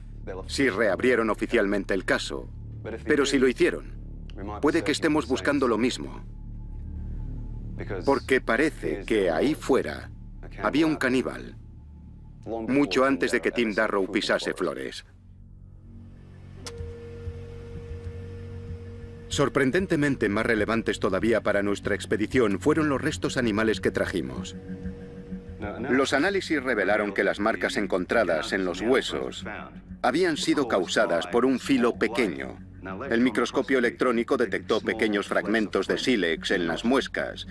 si reabrieron oficialmente el caso. Pero si lo hicieron, puede que estemos buscando lo mismo. Porque parece que ahí fuera había un caníbal, mucho antes de que Tim Darrow pisase Flores. Sorprendentemente más relevantes todavía para nuestra expedición fueron los restos animales que trajimos. Los análisis revelaron que las marcas encontradas en los huesos habían sido causadas por un filo pequeño. El microscopio electrónico detectó pequeños fragmentos de sílex en las muescas.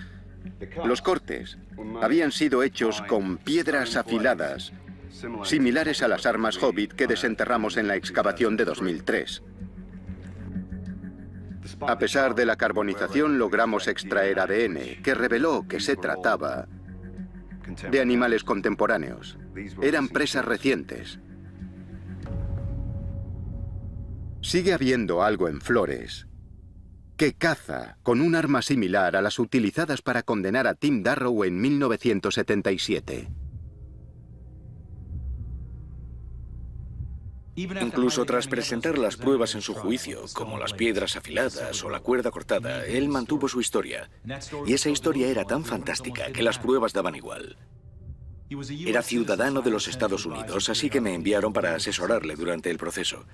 Los cortes habían sido hechos con piedras afiladas, similares a las armas Hobbit que desenterramos en la excavación de 2003. A pesar de la carbonización, logramos extraer ADN, que reveló que se trataba de animales contemporáneos. Eran presas recientes. Sigue habiendo algo en Flores que caza con un arma similar a las utilizadas para condenar a Tim Darrow en 1977. Incluso tras presentar las pruebas en su juicio, como las piedras afiladas o la cuerda cortada, él mantuvo su historia. Y esa historia era tan fantástica que las pruebas daban igual. Era ciudadano de los Estados Unidos, así que me enviaron para asesorarle durante el proceso.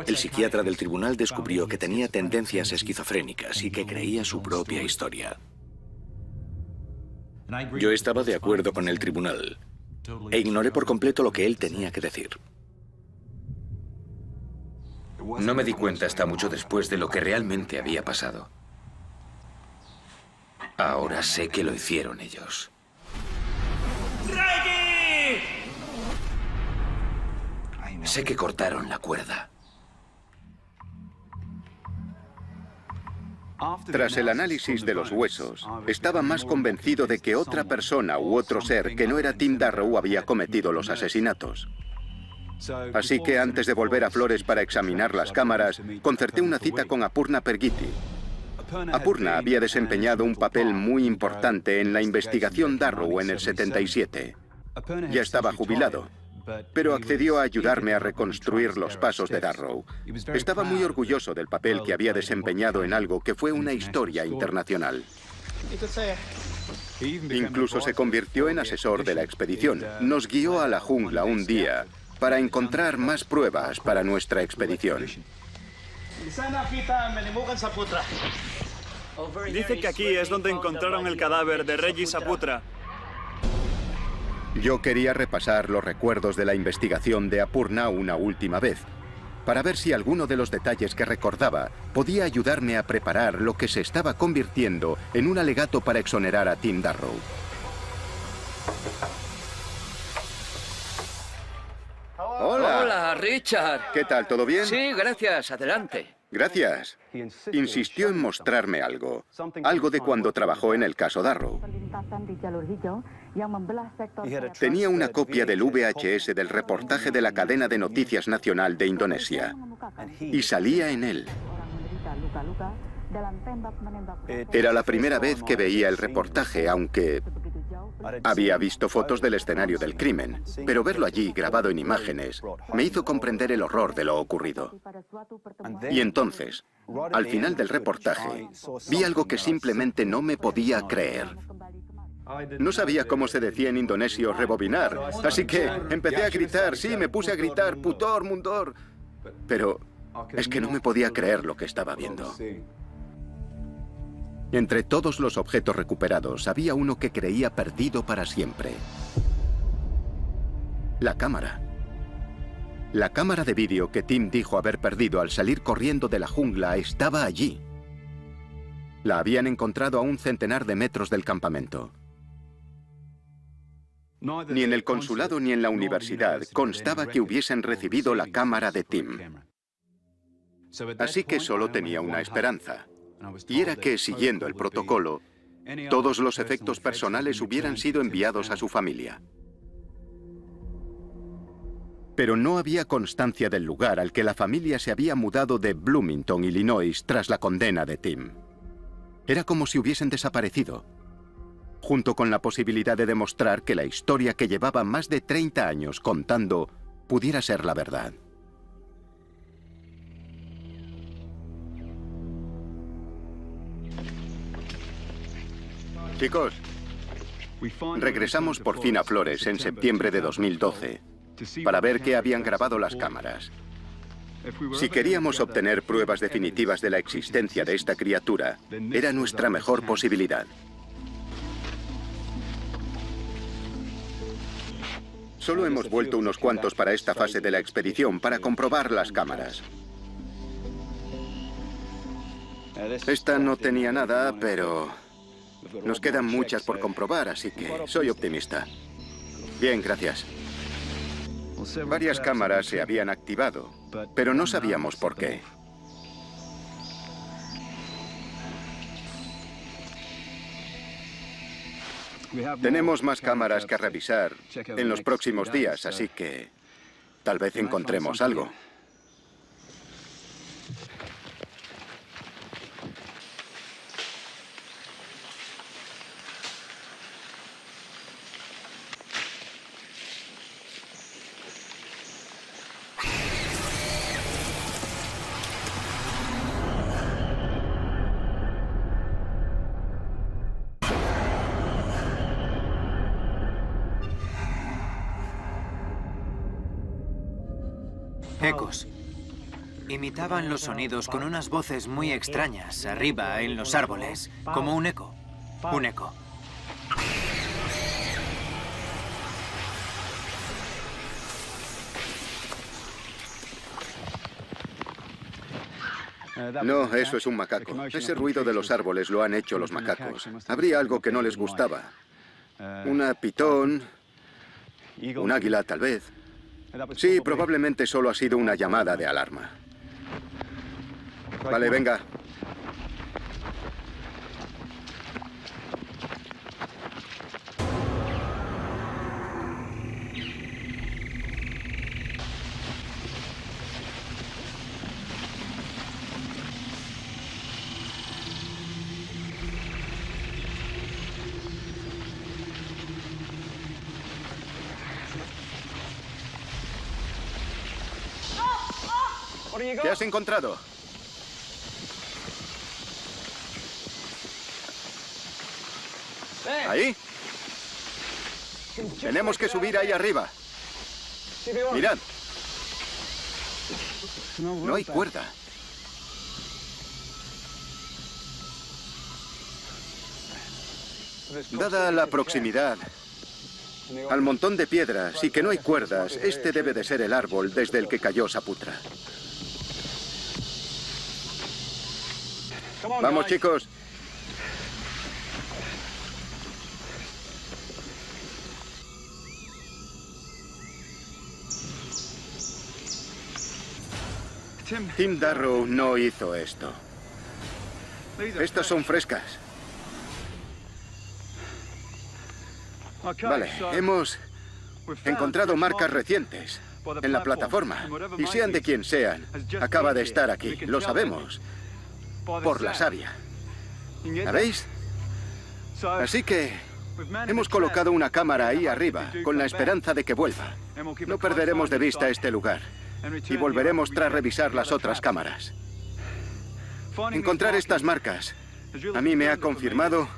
El psiquiatra del tribunal descubrió que tenía tendencias esquizofrénicas y que creía su propia historia. Yo estaba de acuerdo con el tribunal e ignoré por completo lo que él tenía que decir. No me di cuenta hasta mucho después de lo que realmente había pasado. Ahora sé que lo hicieron ellos. ¡Reggie! Sé que cortaron la cuerda. Tras el análisis de los huesos, estaba más convencido de que otra persona u otro ser que no era Tim Darrow había cometido los asesinatos. Así que antes de volver a Flores para examinar las cámaras, concerté una cita con Apurna Pergiti. Apurna había desempeñado un papel muy importante en la investigación Darrow en el 77. Ya estaba jubilado, pero accedió a ayudarme a reconstruir los pasos de Darrow. Estaba muy orgulloso del papel que había desempeñado en algo que fue una historia internacional. Incluso se convirtió en asesor de la expedición. Nos guió a la jungla un día para encontrar más pruebas para nuestra expedición. Dice que aquí es donde encontraron el cadáver de Reggie Saputra. Yo quería repasar los recuerdos de la investigación de Apurna una última vez, para ver si alguno de los detalles que recordaba podía ayudarme a preparar lo que se estaba convirtiendo en un alegato para exonerar a Tim Darrow. Hola. Hola, Richard. ¿Qué tal? ¿Todo bien? Sí, gracias. Adelante. Gracias. Insistió en mostrarme algo. Algo de cuando trabajó en el caso Darrow. Tenía una copia del VHS del reportaje de la cadena de noticias nacional de Indonesia. Y salía en él. Era la primera vez que veía el reportaje, aunque había visto fotos del escenario del crimen, pero verlo allí grabado en imágenes me hizo comprender el horror de lo ocurrido. Y entonces, al final del reportaje, vi algo que simplemente no me podía creer. No sabía cómo se decía en indonesio rebobinar, así que empecé a gritar, sí, me puse a gritar, putor, mundor. Pero es que no me podía creer lo que estaba viendo. Entre todos los objetos recuperados, había uno que creía perdido para siempre. La cámara. La cámara de vídeo que Tim dijo haber perdido al salir corriendo de la jungla estaba allí. La habían encontrado a un centenar de metros del campamento. Ni en el consulado ni en la universidad constaba que hubiesen recibido la cámara de Tim. Así que solo tenía una esperanza. Y era que, siguiendo el protocolo, todos los efectos personales hubieran sido enviados a su familia. Pero no había constancia del lugar al que la familia se había mudado de Bloomington, Illinois, tras la condena de Tim. Era como si hubiesen desaparecido, junto con la posibilidad de demostrar que la historia que llevaba más de 30 años contando pudiera ser la verdad. Chicos, regresamos por fin a Flores en septiembre de 2012 para ver qué habían grabado las cámaras. Si queríamos obtener pruebas definitivas de la existencia de esta criatura, era nuestra mejor posibilidad. Solo hemos vuelto unos cuantos para esta fase de la expedición para comprobar las cámaras. Esta no tenía nada, pero nos quedan muchas por comprobar, así que soy optimista. Bien, gracias. Varias cámaras se habían activado, pero no sabíamos por qué. Tenemos más cámaras que revisar en los próximos días, así que tal vez encontremos algo. Ecos. Imitaban los sonidos con unas voces muy extrañas, arriba, en los árboles, como un eco. Un eco. No, eso es un macaco. Ese ruido de los árboles lo han hecho los macacos. Habría algo que no les gustaba. Una pitón, un águila, tal vez. Sí, probablemente solo ha sido una llamada de alarma. Vale, venga. ¿Qué has encontrado? ¿Ahí? Tenemos que subir ahí arriba. Mirad. No hay cuerda. Dada la proximidad al montón de piedras y que no hay cuerdas, este debe de ser el árbol desde el que cayó Saputra. Vamos, chicos. Tim Darrow no hizo esto. Estas son frescas. Vale, hemos encontrado marcas recientes en la plataforma. Y sean de quien sean, acaba de estar aquí. Lo sabemos. Por la savia. ¿Sabéis? Así que hemos colocado una cámara ahí arriba, con la esperanza de que vuelva. No perderemos de vista este lugar. Y volveremos tras revisar las otras cámaras. Encontrar estas marcas a mí me ha confirmado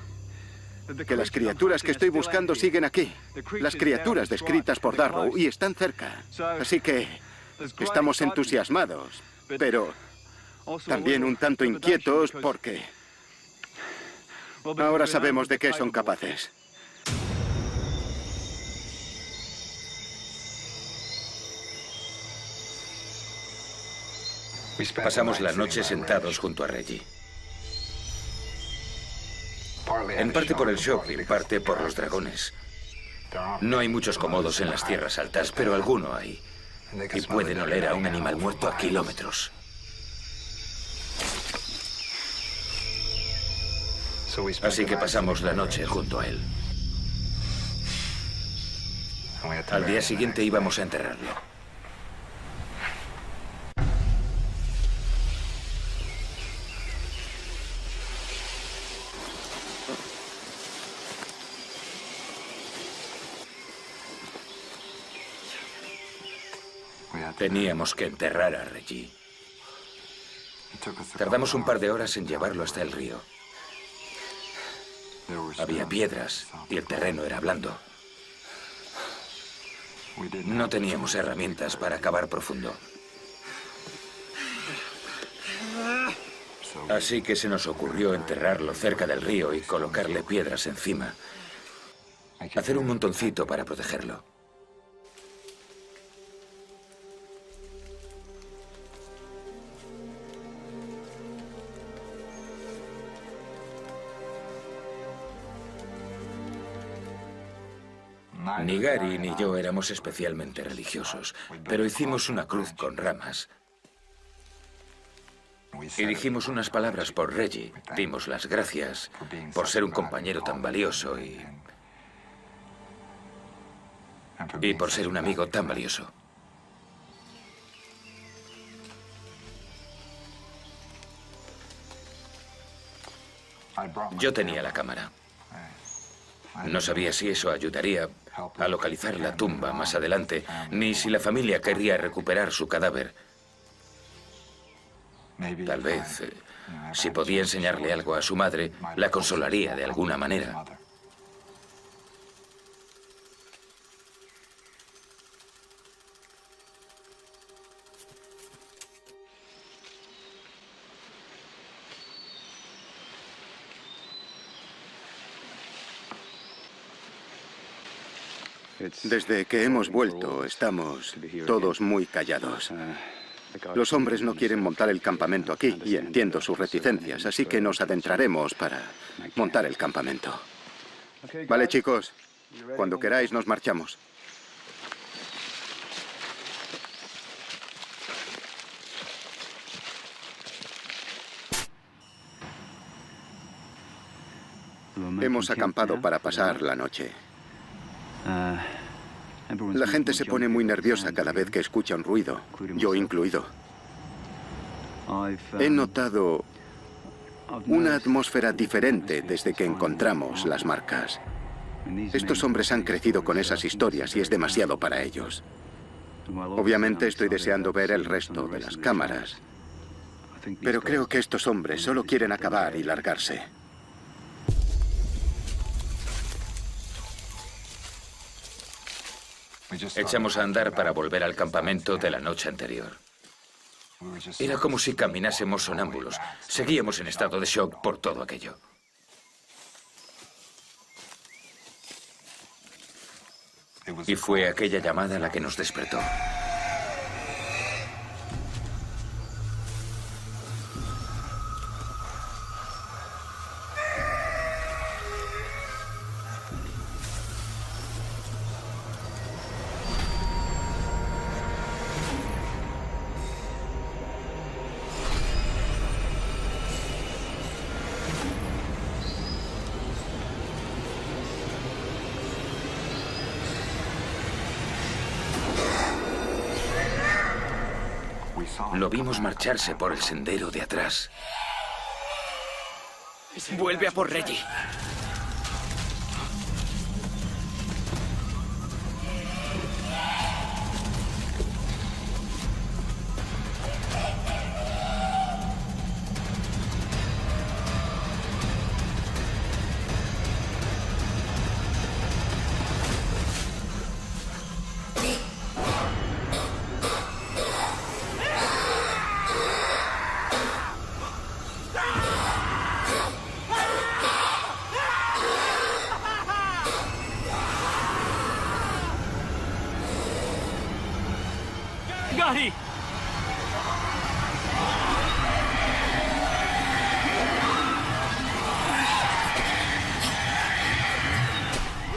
que las criaturas que estoy buscando siguen aquí. Las criaturas descritas por Darrow, y están cerca. Así que estamos entusiasmados, pero también un tanto inquietos porque ahora sabemos de qué son capaces. Pasamos la noche sentados junto a Reggie. En parte por el shock y en parte por los dragones. No hay muchos comodos en las tierras altas, pero alguno hay. Y pueden oler a un animal muerto a kilómetros. Así que pasamos la noche junto a él. Al día siguiente íbamos a enterrarlo. Teníamos que enterrar a Reggie. Tardamos un par de horas en llevarlo hasta el río. Había piedras y el terreno era blando. No teníamos herramientas para cavar profundo. Así que se nos ocurrió enterrarlo cerca del río y colocarle piedras encima. Hacer un montoncito para protegerlo. Ni Gary ni yo éramos especialmente religiosos, pero hicimos una cruz con ramas. Y dijimos unas palabras por Reggie. Dimos las gracias por ser un compañero tan valioso y por ser un amigo tan valioso. Yo tenía la cámara. No sabía si eso ayudaría a localizar la tumba más adelante, ni si la familia querría recuperar su cadáver. Tal vez, si podía enseñarle algo a su madre, la consolaría de alguna manera. Desde que hemos vuelto, estamos todos muy callados. Los hombres no quieren montar el campamento aquí, y entiendo sus reticencias, así que nos adentraremos para montar el campamento. Vale, chicos, cuando queráis nos marchamos. Hemos acampado para pasar la noche. La gente se pone muy nerviosa cada vez que escucha un ruido, yo incluido. He notado una atmósfera diferente desde que encontramos las marcas. Estos hombres han crecido con esas historias y es demasiado para ellos. Obviamente estoy deseando ver el resto de las cámaras, pero creo que estos hombres solo quieren acabar y largarse. Echamos a andar para volver al campamento de la noche anterior. Era como si caminásemos sonámbulos. Seguíamos en estado de shock por todo aquello. Y fue aquella llamada la que nos despertó. Lo vimos marcharse por el sendero de atrás. Vuelve a por Reggie. ¡Gary!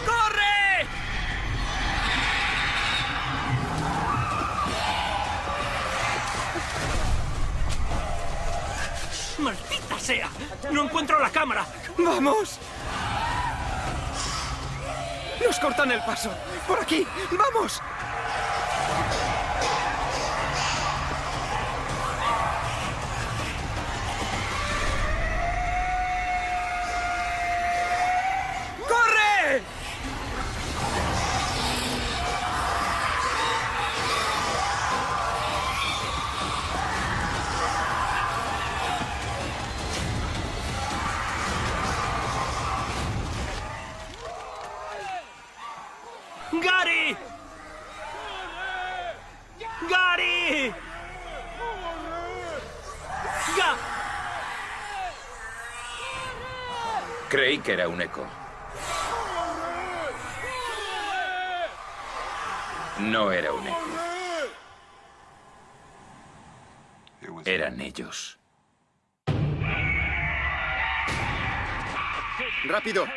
¡Corre! ¡Maldita sea! ¡No encuentro la cámara! ¡Vamos! ¡Nos cortan el paso! ¡Por aquí! ¡Vamos! ¡Gary! ¡Gary! Creí que era un eco. No era un eco. Eran ellos. ¡Rápido!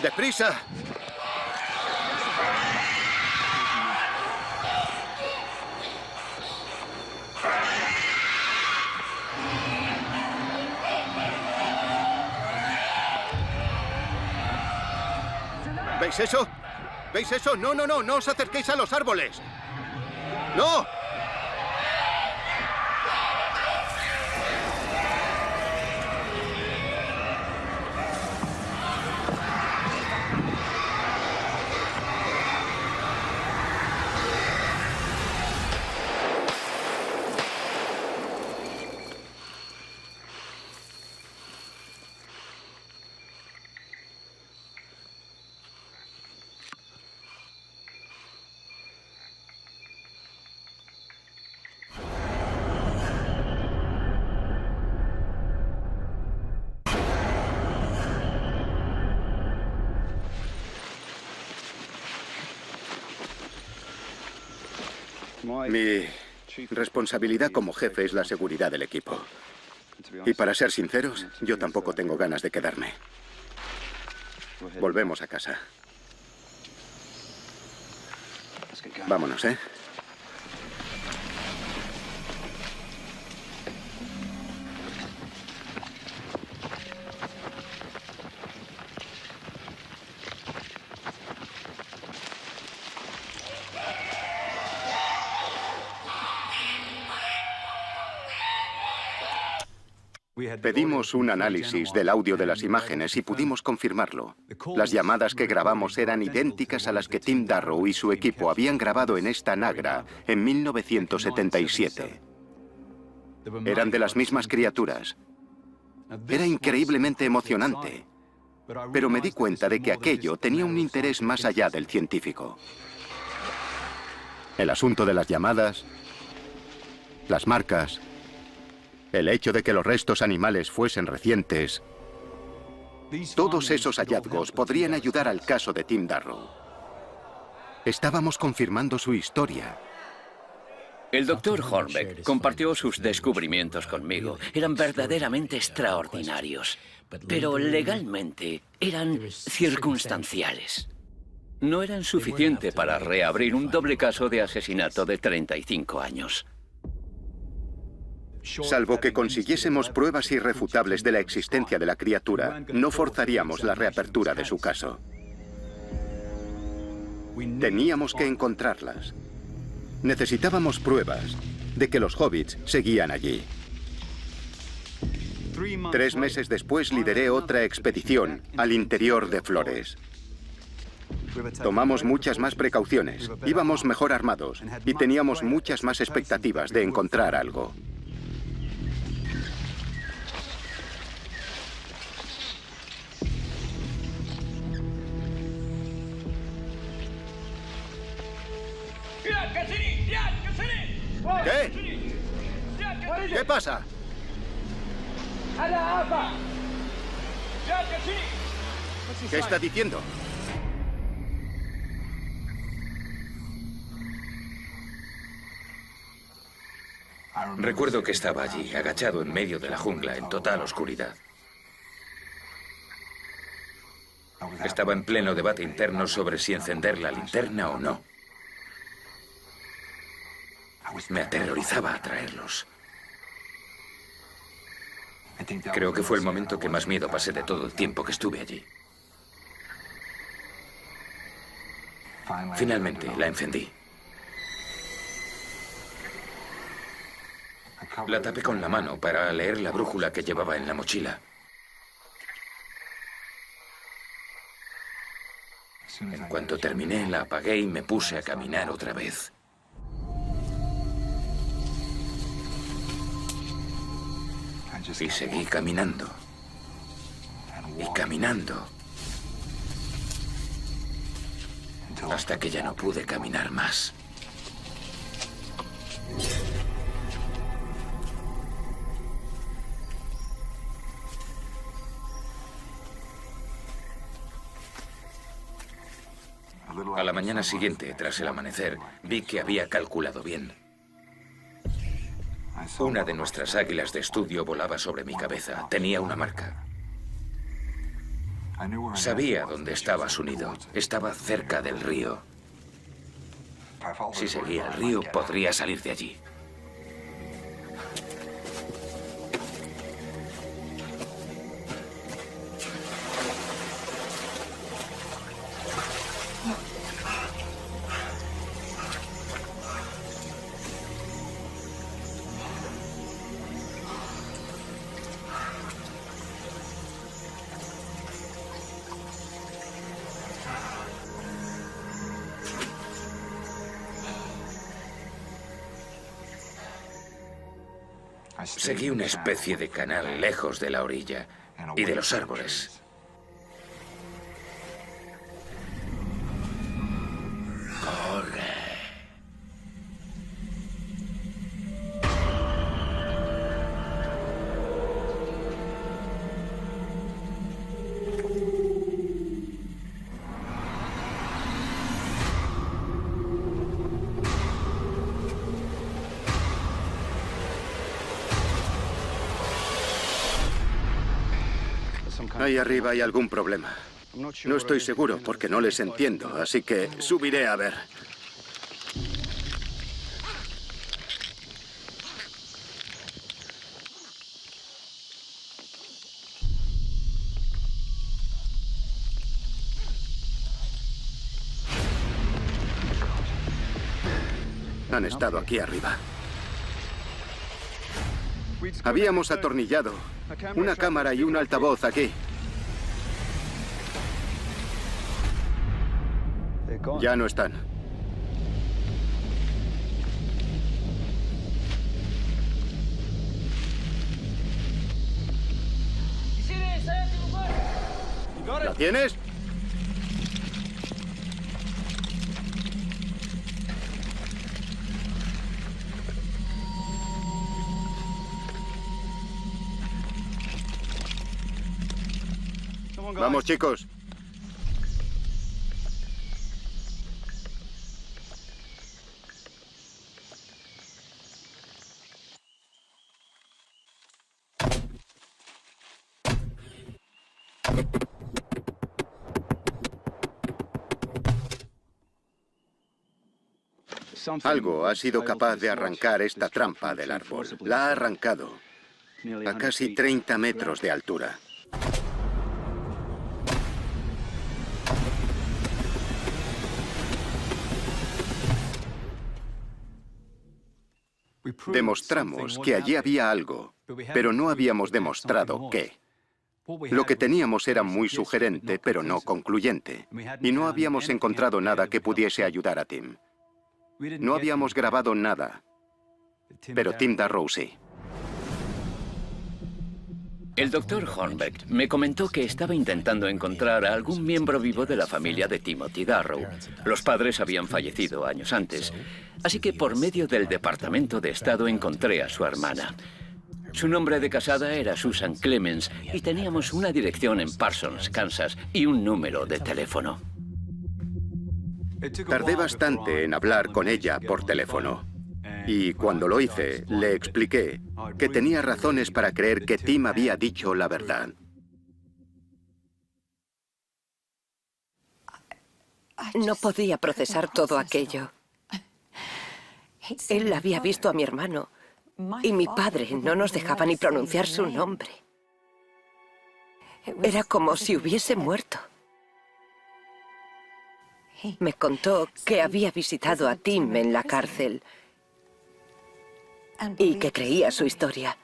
¡Deprisa! ¿Veis eso? ¿Veis eso? No, no, no, no os acerquéis a los árboles. ¡No! Mi responsabilidad como jefe es la seguridad del equipo. Y para ser sinceros, yo tampoco tengo ganas de quedarme. Volvemos a casa. Vámonos, ¿eh? Pedimos un análisis del audio de las imágenes y pudimos confirmarlo. Las llamadas que grabamos eran idénticas a las que Tim Darrow y su equipo habían grabado en esta Nagra en 1977. Eran de las mismas criaturas. Era increíblemente emocionante. Pero me di cuenta de que aquello tenía un interés más allá del científico. El asunto de las llamadas, las marcas, el hecho de que los restos animales fuesen recientes, todos esos hallazgos podrían ayudar al caso de Tim Darrow. Estábamos confirmando su historia. El Dr. Hornbeck compartió sus descubrimientos conmigo. Eran verdaderamente extraordinarios, pero legalmente eran circunstanciales. No eran suficientes para reabrir un doble caso de asesinato de 35 años. Salvo que consiguiésemos pruebas irrefutables de la existencia de la criatura, no forzaríamos la reapertura de su caso. Teníamos que encontrarlas. Necesitábamos pruebas de que los hobbits seguían allí. 3 meses después lideré otra expedición al interior de Flores. Tomamos muchas más precauciones, íbamos mejor armados y teníamos muchas más expectativas de encontrar algo. ¿Qué? ¿Qué pasa? ¿Qué está diciendo? Recuerdo que estaba allí, agachado en medio de la jungla, en total oscuridad. Estaba en pleno debate interno sobre si encender la linterna o no. Me aterrorizaba atraerlos. Creo que fue el momento que más miedo pasé de todo el tiempo que estuve allí. Finalmente la encendí. La tapé con la mano para leer la brújula que llevaba en la mochila. En cuanto terminé, la apagué y me puse a caminar otra vez. Y seguí caminando. Y caminando. Hasta que ya no pude caminar más. A la mañana siguiente, tras el amanecer, vi que había calculado bien. Una de nuestras águilas de estudio volaba sobre mi cabeza. Tenía una marca. Sabía dónde estaba su nido. Estaba cerca del río. Si seguía el río, podría salir de allí. Seguí una especie de canal lejos de la orilla y de los árboles. Corre. Ahí arriba hay algún problema. No estoy seguro porque no les entiendo, así que subiré a ver. Han estado aquí arriba. Habíamos atornillado una cámara y un altavoz aquí. Ya no están. ¿La tienes? Vamos, chicos. Algo ha sido capaz de arrancar esta trampa del árbol. La ha arrancado a casi 30 metros de altura. Demostramos que allí había algo, pero no habíamos demostrado qué. Lo que teníamos era muy sugerente, pero no concluyente. Y no habíamos encontrado nada que pudiese ayudar a Tim. No habíamos grabado nada, pero Tim Darrow sí. El doctor Hornbeck me comentó que estaba intentando encontrar a algún miembro vivo de la familia de Timothy Darrow. Los padres habían fallecido años antes, así que por medio del Departamento de Estado encontré a su hermana. Su nombre de casada era Susan Clemens y teníamos una dirección en Parsons, Kansas, y un número de teléfono. Tardé bastante en hablar con ella por teléfono. Y cuando lo hice, le expliqué que tenía razones para creer que Tim había dicho la verdad. No podía procesar todo aquello. Él había visto a mi hermano y mi padre no nos dejaba ni pronunciar su nombre. Era como si hubiese muerto. Me contó que había visitado a Tim en la cárcel y que creía su historia.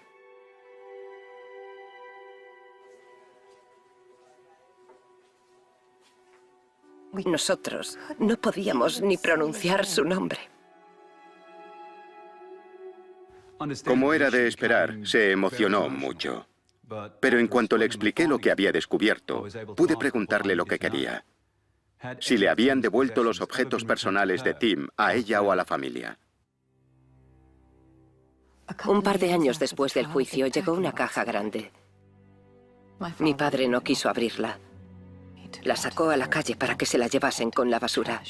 Nosotros no podíamos ni pronunciar su nombre. Como era de esperar, se emocionó mucho. Pero en cuanto le expliqué lo que había descubierto, pude preguntarle lo que quería. Si le habían devuelto los objetos personales de Tim a ella o a la familia. Un par de años después del juicio llegó una caja grande. Mi padre no quiso abrirla. La sacó a la calle para que se la llevasen con la basura.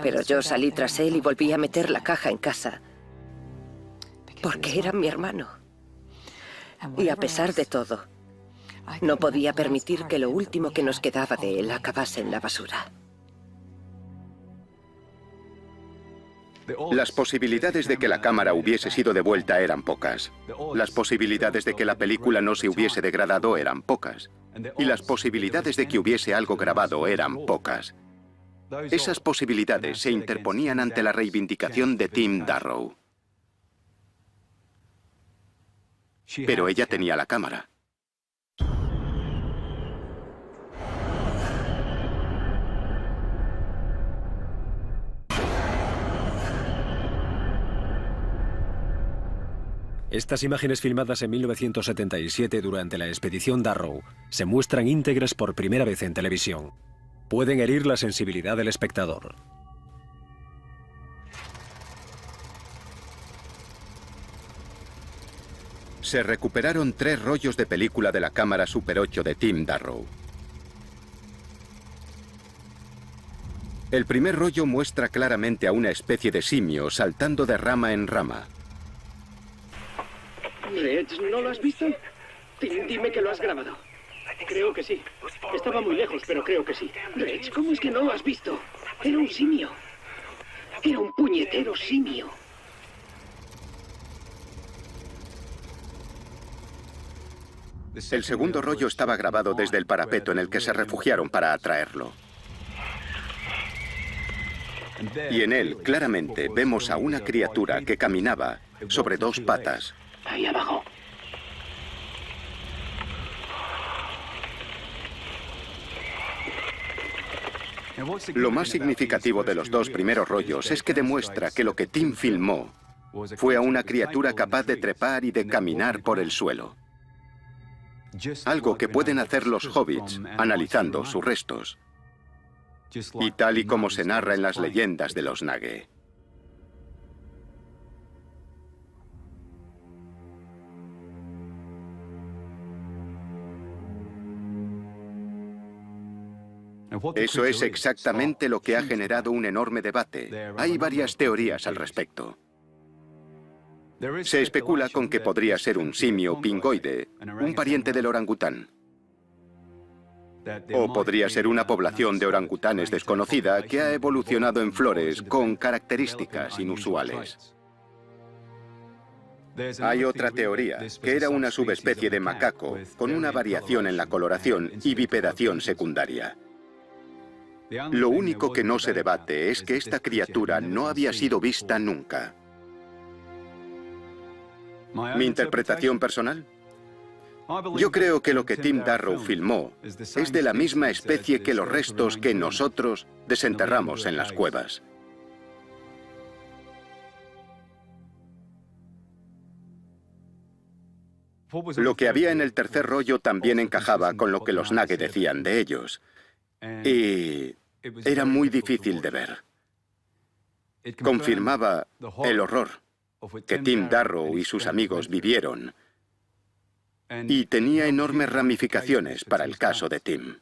Pero yo salí tras él y volví a meter la caja en casa. Porque era mi hermano. Y a pesar de todo, no podía permitir que lo último que nos quedaba de él acabase en la basura. Las posibilidades de que la cámara hubiese sido devuelta eran pocas. Las posibilidades de que la película no se hubiese degradado eran pocas. Y las posibilidades de que hubiese algo grabado eran pocas. Esas posibilidades se interponían ante la reivindicación de Tim Darrow. Pero ella tenía la cámara. Estas imágenes filmadas en 1977 durante la expedición Darrow se muestran íntegras por primera vez en televisión. Pueden herir la sensibilidad del espectador. Se recuperaron 3 rollos de película de la cámara Super 8 de Tim Darrow. El primer rollo muestra claramente a una especie de simio saltando de rama en rama. Reg, ¿no lo has visto? Tim, dime que lo has grabado. Creo que sí. Estaba muy lejos, pero creo que sí. Reg, ¿cómo es que no lo has visto? Era un simio. Era un puñetero simio. El segundo rollo estaba grabado desde el parapeto en el que se refugiaron para atraerlo. Y en él, claramente, vemos a una criatura que caminaba sobre dos patas. Ahí abajo. Lo más significativo de los dos primeros rollos es que demuestra que lo que Tim filmó fue a una criatura capaz de trepar y de caminar por el suelo. Algo que pueden hacer los hobbits analizando sus restos. Y tal y como se narra en las leyendas de los Nage. Eso es exactamente lo que ha generado un enorme debate. Hay varias teorías al respecto. Se especula con que podría ser un simio pingoide, un pariente del orangután. O podría ser una población de orangutanes desconocida que ha evolucionado en Flores con características inusuales. Hay otra teoría, que era una subespecie de macaco con una variación en la coloración y bipedación secundaria. Lo único que no se debate es que esta criatura no había sido vista nunca. ¿Mi interpretación personal? Yo creo que lo que Tim Darrow filmó es de la misma especie que los restos que nosotros desenterramos en las cuevas. Lo que había en el tercer rollo también encajaba con lo que los Nage decían de ellos. Y era muy difícil de ver. Confirmaba el horror que Tim Darrow y sus amigos vivieron. Y tenía enormes ramificaciones para el caso de Tim.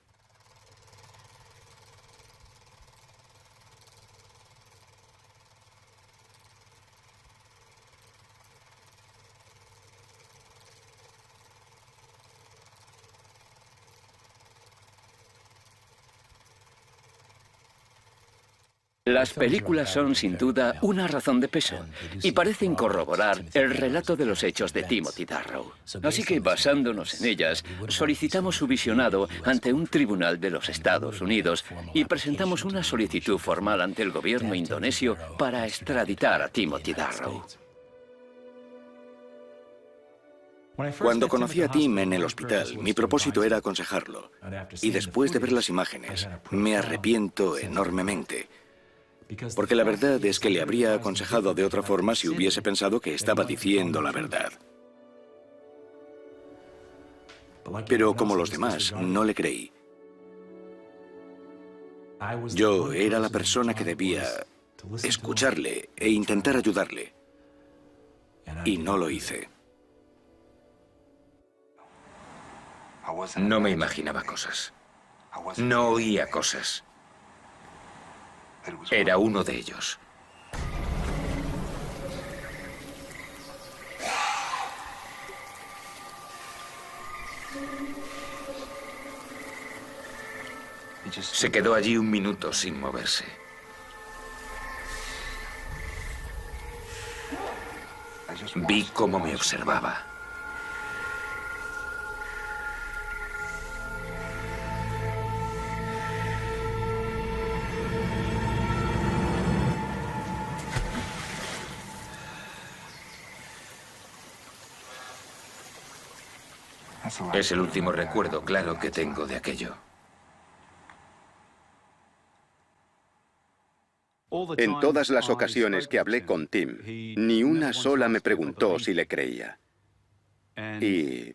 Las películas son, sin duda, una razón de peso y parecen corroborar el relato de los hechos de Timothy Darrow. Así que, basándonos en ellas, solicitamos su visionado ante un tribunal de los Estados Unidos y presentamos una solicitud formal ante el gobierno indonesio para extraditar a Timothy Darrow. Cuando conocí a Tim en el hospital, mi propósito era aconsejarlo. Y después de ver las imágenes, me arrepiento enormemente. Porque la verdad es que le habría aconsejado de otra forma si hubiese pensado que estaba diciendo la verdad. Pero como los demás, no le creí. Yo era la persona que debía escucharle e intentar ayudarle. Y no lo hice. No me imaginaba cosas. No oía cosas. Era uno de ellos. Se quedó allí un minuto sin moverse. Vi cómo me observaba. Es el último recuerdo claro que tengo de aquello. En todas las ocasiones que hablé con Tim, ni una sola me preguntó si le creía. Y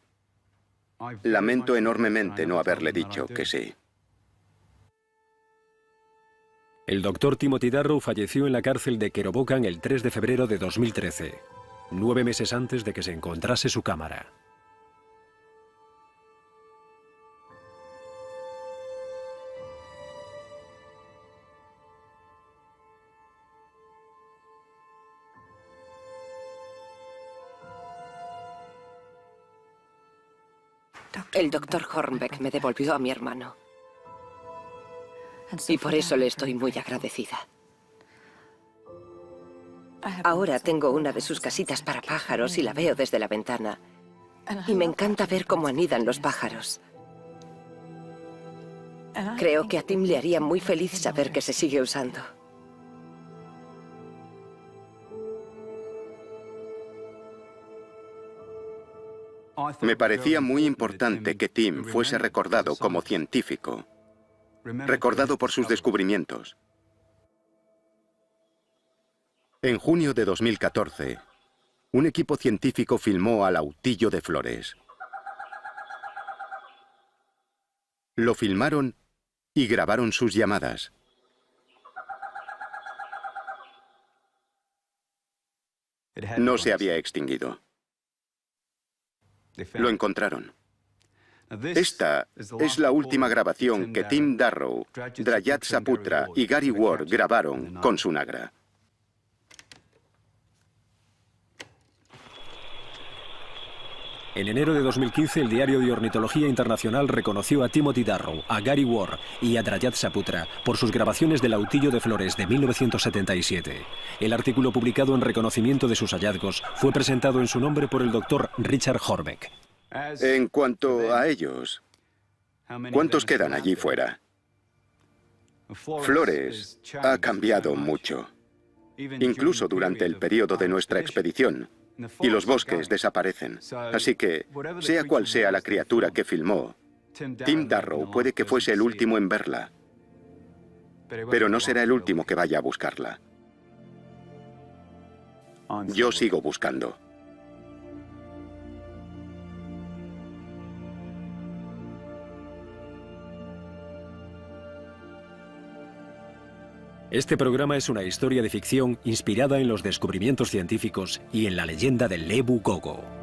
lamento enormemente no haberle dicho que sí. El doctor Timothy Darrow falleció en la cárcel de Kerobokan el 3 de febrero de 2013, 9 meses antes de que se encontrase su cámara. El doctor Hornbeck me devolvió a mi hermano. Y por eso le estoy muy agradecida. Ahora tengo una de sus casitas para pájaros y la veo desde la ventana. Y me encanta ver cómo anidan los pájaros. Creo que a Tim le haría muy feliz saber que se sigue usando. Me parecía muy importante que Tim fuese recordado como científico, recordado por sus descubrimientos. En junio de 2014, un equipo científico filmó al Autillo de Flores. Lo filmaron y grabaron sus llamadas. No se había extinguido. Lo encontraron. Esta es la última grabación que Tim Darrow, Drayat Saputra y Gary Ward grabaron con su Nagra. En enero de 2015, el Diario de Ornitología Internacional reconoció a Timothy Darrow, a Gary Ward y a Drayat Saputra por sus grabaciones del Autillo de Flores de 1977. El artículo publicado en reconocimiento de sus hallazgos fue presentado en su nombre por el doctor Richard Horbeck. En cuanto a ellos, ¿cuántos quedan allí fuera? Flores ha cambiado mucho, incluso durante el periodo de nuestra expedición. Y los bosques desaparecen. Así que, sea cual sea la criatura que filmó, Tim Darrow puede que fuese el último en verla. Pero no será el último que vaya a buscarla. Yo sigo buscando. Este programa es una historia de ficción inspirada en los descubrimientos científicos y en la leyenda del Ebu Gogo.